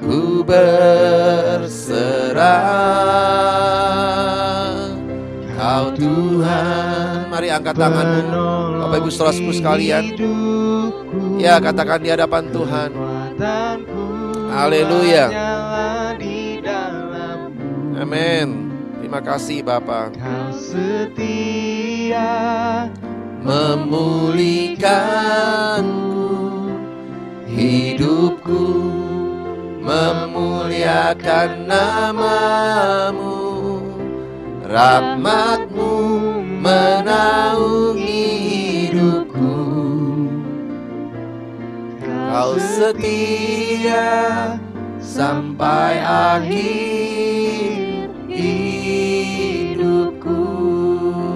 ku berserah. Kau Tuhan. Mari angkat tanganmu Bapak Ibu saudaraku sekalian. Ya katakan di hadapan Tuhan. Haleluya. hanyalah di dalam-Mu. Amin. Terima kasih Bapa. Kau setia Memulihkanku, hidupku memuliakan nama-Mu, rahmat-Mu menaungi hidupku. Kau setia sampai akhir hidupku.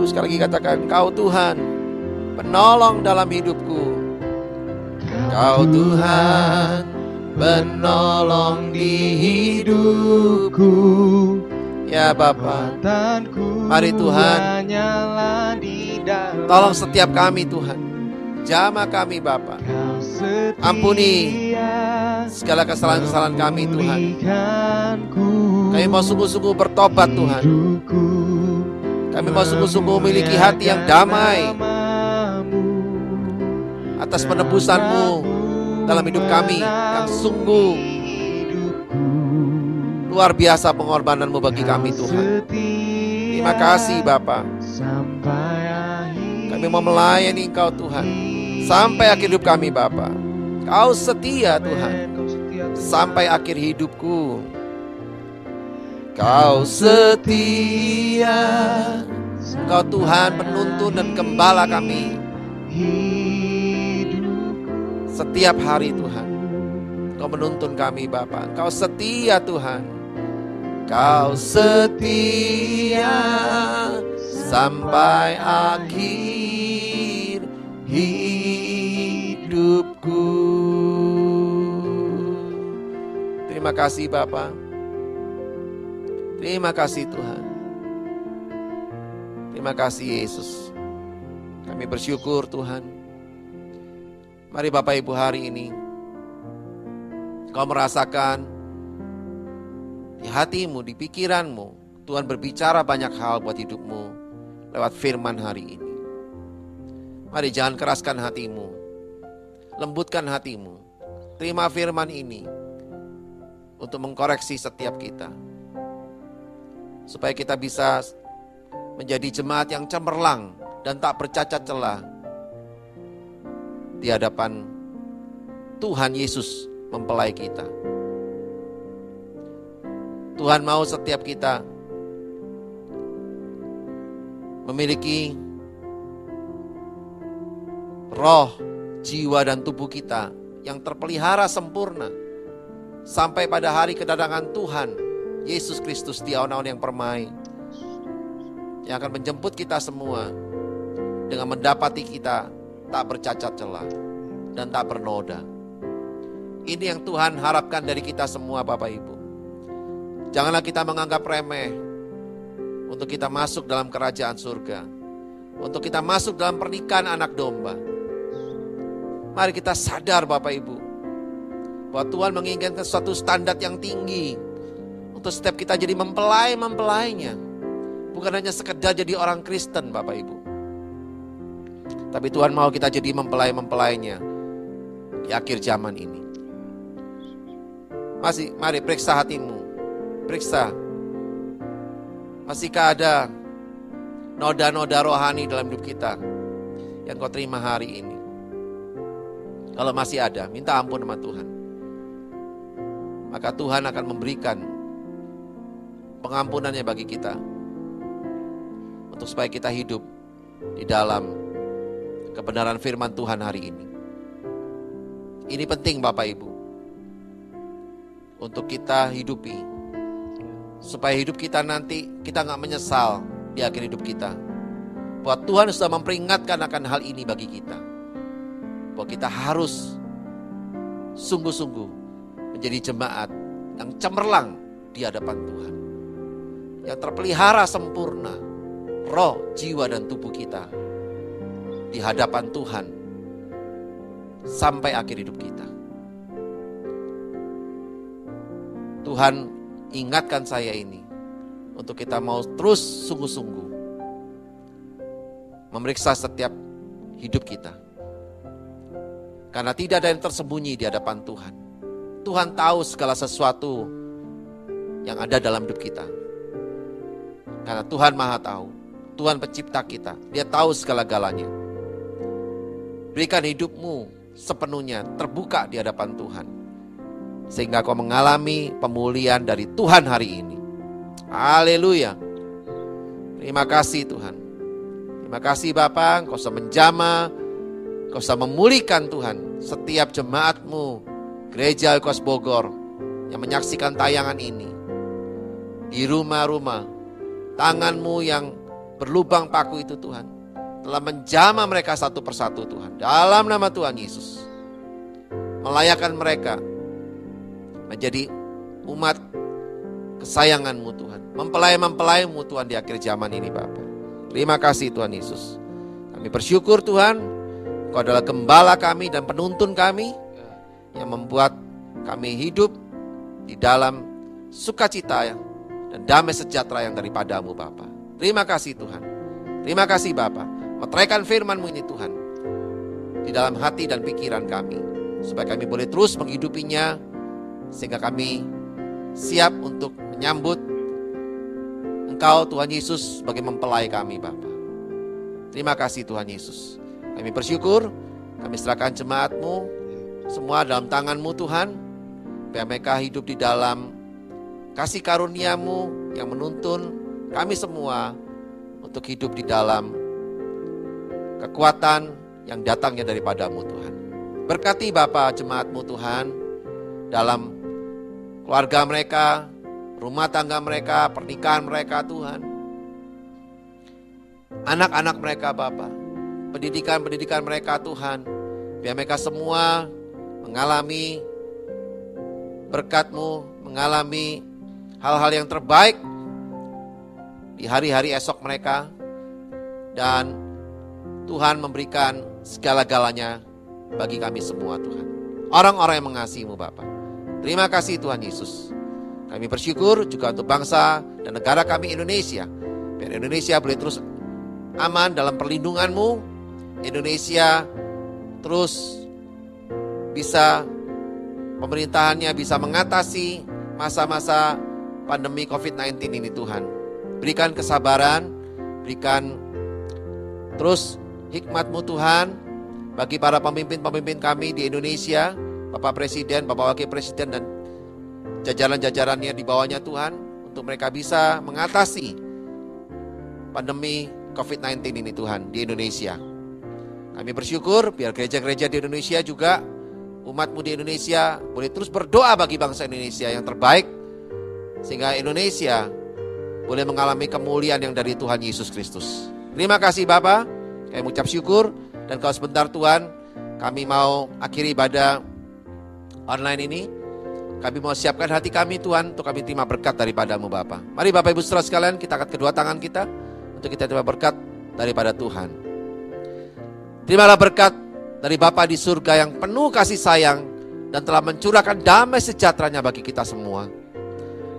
Sekali lagi katakan, Kau Tuhan penolong dalam hidupku. Kau Tuhan penolong di hidupku. Ya Bapa, mari Tuhan, tolong setiap kami Tuhan, jamah kami Bapa. Ampuni segala kesalahan-kesalahan kami Tuhan. Kami mau sungguh-sungguh bertobat Tuhan. Kami mau sungguh-sungguh memiliki hati yang damai atas penebusan-Mu dalam hidup kami yang sungguh luar biasa pengorbanan-Mu bagi kami Tuhan. Terima kasih Bapa. Kami mau melayani Engkau Tuhan sampai akhir hidup kami Bapa. Kau setia Tuhan sampai akhir hidupku. Kau setia, Kau Tuhan penuntun dan gembala kami setiap hari Tuhan. Kau menuntun kami Bapa. Kau setia Tuhan. Kau setia sampai akhir hidupku. Terima kasih Bapa. Terima kasih Tuhan. Terima kasih Yesus. Kami bersyukur Tuhan. Mari Bapak Ibu hari ini Kau merasakan di hatimu, di pikiranmu, Tuhan berbicara banyak hal buat hidupmu lewat firman hari ini. Mari jangan keraskan hatimu, lembutkan hatimu. Terima firman ini untuk mengkoreksi setiap kita, supaya kita bisa menjadi jemaat yang cemerlang dan tak bercacat celah di hadapan Tuhan Yesus mempelai kita. Tuhan mau setiap kita memiliki roh, jiwa dan tubuh kita yang terpelihara sempurna sampai pada hari kedatangan Tuhan Yesus Kristus di awan-awan yang permai, yang akan menjemput kita semua dengan mendapati kita tak bercacat celah dan tak bernoda. Ini yang Tuhan harapkan dari kita semua Bapak Ibu. Janganlah kita menganggap remeh untuk kita masuk dalam kerajaan surga, untuk kita masuk dalam pernikahan anak domba. Mari kita sadar Bapak Ibu, bahwa Tuhan menginginkan suatu standar yang tinggi untuk setiap kita jadi mempelai-mempelainya. Bukan hanya sekedar jadi orang Kristen Bapak Ibu, tapi Tuhan mau kita jadi mempelai-mempelainya di akhir zaman ini. Mari periksa hatimu, periksa. Masihkah ada noda-noda rohani dalam hidup kita yang kau terima hari ini? Kalau masih ada, minta ampun sama Tuhan. Maka Tuhan akan memberikan pengampunannya bagi kita, untuk supaya kita hidup di dalam kebenaran firman Tuhan hari ini. Ini penting Bapak Ibu, untuk kita hidupi, supaya hidup kita nanti kita gak menyesal di akhir hidup kita, bahwa Tuhan sudah memperingatkan akan hal ini bagi kita, bahwa kita harus sungguh-sungguh menjadi jemaat yang cemerlang di hadapan Tuhan, yang terpelihara sempurna roh, jiwa dan tubuh kita di hadapan Tuhan sampai akhir hidup kita. Tuhan ingatkan saya ini untuk kita mau terus sungguh-sungguh memeriksa setiap hidup kita, karena tidak ada yang tersembunyi di hadapan Tuhan. Tuhan tahu segala sesuatu yang ada dalam hidup kita. Karena Tuhan Maha tahu. Tuhan pencipta kita. Dia tahu segala-galanya. Berikan hidupmu sepenuhnya terbuka di hadapan Tuhan. Sehingga kau mengalami pemulihan dari Tuhan hari ini. Haleluya. Terima kasih Tuhan. Terima kasih Bapa, Kau sudah menjamah, Kau sudah memulihkan Tuhan setiap jemaatmu, Gereja Oikos Bogor yang menyaksikan tayangan ini. Di rumah-rumah, tangan-Mu yang berlubang paku itu Tuhan, telah menjamah mereka satu persatu Tuhan. Dalam nama Tuhan Yesus, melayakkan mereka menjadi umat kesayangan-Mu Tuhan. Mempelai-mempelai-Mu Tuhan di akhir zaman ini Bapa. Terima kasih Tuhan Yesus. Kami bersyukur Tuhan, Kau adalah gembala kami dan penuntun kami yang membuat kami hidup di dalam sukacita dan damai sejahtera yang daripada-Mu Bapa. Terima kasih Tuhan. Terima kasih Bapa. Meteraikan firman-Mu ini Tuhan di dalam hati dan pikiran kami, supaya kami boleh terus menghidupinya, sehingga kami siap untuk menyambut Engkau Tuhan Yesus sebagai mempelai kami Bapa. Terima kasih Tuhan Yesus. Kami bersyukur, kami serahkan jemaat-Mu semua dalam tangan-Mu Tuhan, biar mereka hidup di dalam kasih karunia-Mu yang menuntun kami semua untuk hidup di dalam kekuatan yang datangnya daripada-Mu Tuhan. Berkati Bapa jemaat-Mu Tuhan dalam keluarga mereka, rumah tangga mereka, pernikahan mereka Tuhan. Anak-anak mereka Bapa, pendidikan mereka Tuhan, biar mereka semua mengalami berkat-Mu, mengalami hal-hal yang terbaik di hari-hari esok mereka, dan Tuhan memberikan segala-galanya bagi kami semua Tuhan. Orang-orang yang mengasihi-Mu Bapa. Terima kasih Tuhan Yesus. Kami bersyukur juga untuk bangsa dan negara kami Indonesia. Biar Indonesia boleh terus aman dalam perlindungan-Mu. Indonesia terus bisa, pemerintahannya bisa mengatasi masa-masa pandemi COVID-19 ini Tuhan. Berikan kesabaran, berikan terus hikmat-Mu Tuhan bagi para pemimpin-pemimpin kami di Indonesia, Bapak Presiden, Bapak Wakil Presiden, dan jajaran-jajarannya di bawahnya Tuhan, untuk mereka bisa mengatasi pandemi COVID-19 ini Tuhan di Indonesia. Kami bersyukur biar gereja-gereja di Indonesia juga, umat-Mu di Indonesia boleh terus berdoa bagi bangsa Indonesia yang terbaik, sehingga Indonesia boleh mengalami kemuliaan yang dari Tuhan Yesus Kristus. Terima kasih Bapa, kami mengucap syukur, dan kalau sebentar Tuhan, kami mau akhiri ibadah online ini. Kami mau siapkan hati kami Tuhan, untuk kami terima berkat daripada-Mu Bapa. Mari Bapak Ibu Saudara sekalian, kita angkat kedua tangan kita untuk kita terima berkat daripada Tuhan. Terimalah berkat dari Bapa di surga yang penuh kasih sayang dan telah mencurahkan damai sejahtera-Nya bagi kita semua.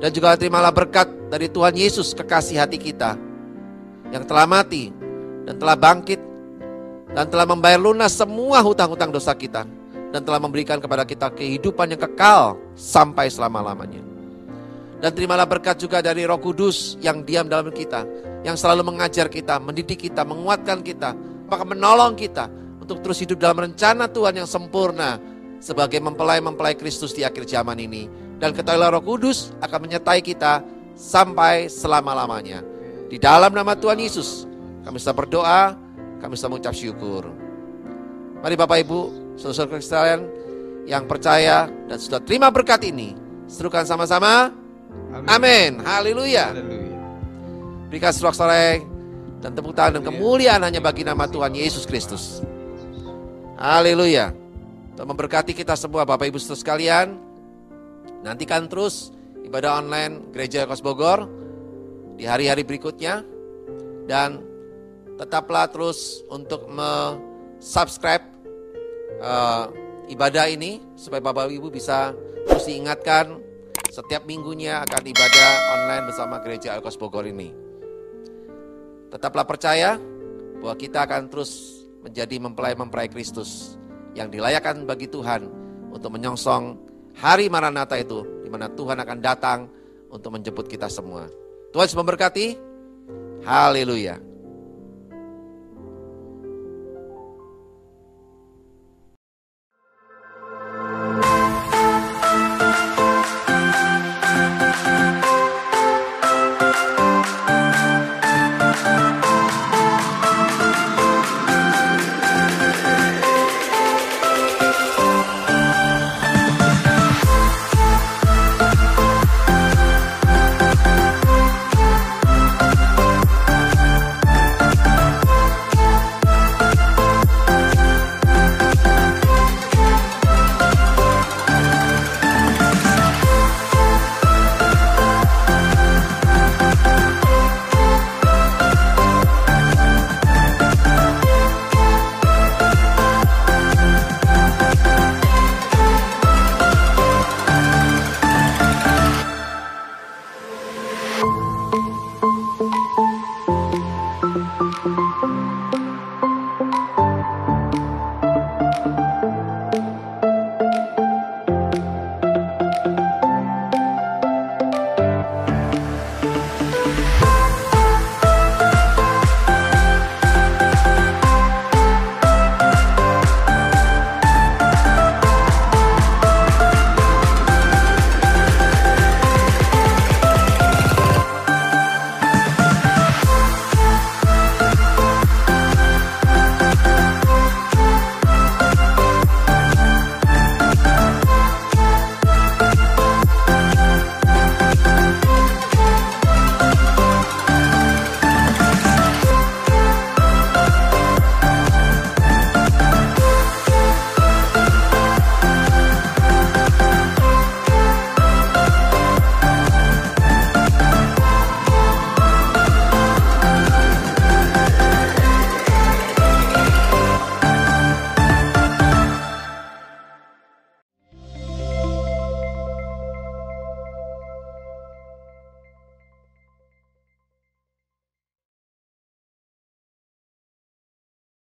Dan juga terimalah berkat dari Tuhan Yesus, kekasih hati kita, yang telah mati dan telah bangkit dan telah membayar lunas semua hutang-hutang dosa kita, dan telah memberikan kepada kita kehidupan yang kekal sampai selama-lamanya. Dan terimalah berkat juga dari Roh Kudus yang diam dalam kita, yang selalu mengajar kita, mendidik kita, menguatkan kita, maka menolong kita untuk terus hidup dalam rencana Tuhan yang sempurna sebagai mempelai-mempelai Kristus di akhir zaman ini. Dan ketahuilah Roh Kudus akan menyertai kita sampai selama-lamanya. Di dalam nama Tuhan Yesus kami sudah berdoa, kami sudah mengucap syukur. Mari Bapak Ibu, saudara-saudara sekalian yang percaya dan sudah terima berkat ini, serukan sama-sama, amin, haleluya. Berikan sorak-sorai dan tepuk tangan dan kemuliaan hanya bagi nama Tuhan Yesus Kristus. Haleluya. Untuk memberkati kita semua Bapak Ibu saudara sekalian, nantikan terus ibadah online Gereja Oikos Bogor di hari-hari berikutnya, dan tetaplah terus untuk subscribe ibadah ini supaya Bapak Ibu bisa terus diingatkan setiap minggunya akan ibadah online bersama Gereja Oikos Bogor ini. Tetaplah percaya bahwa kita akan terus menjadi mempelai-mempelai Kristus yang dilayakkan bagi Tuhan untuk menyongsong hari Maranatha itu, di mana Tuhan akan datang untuk menjemput kita semua. Tuhan Yesus memberkati. Haleluya.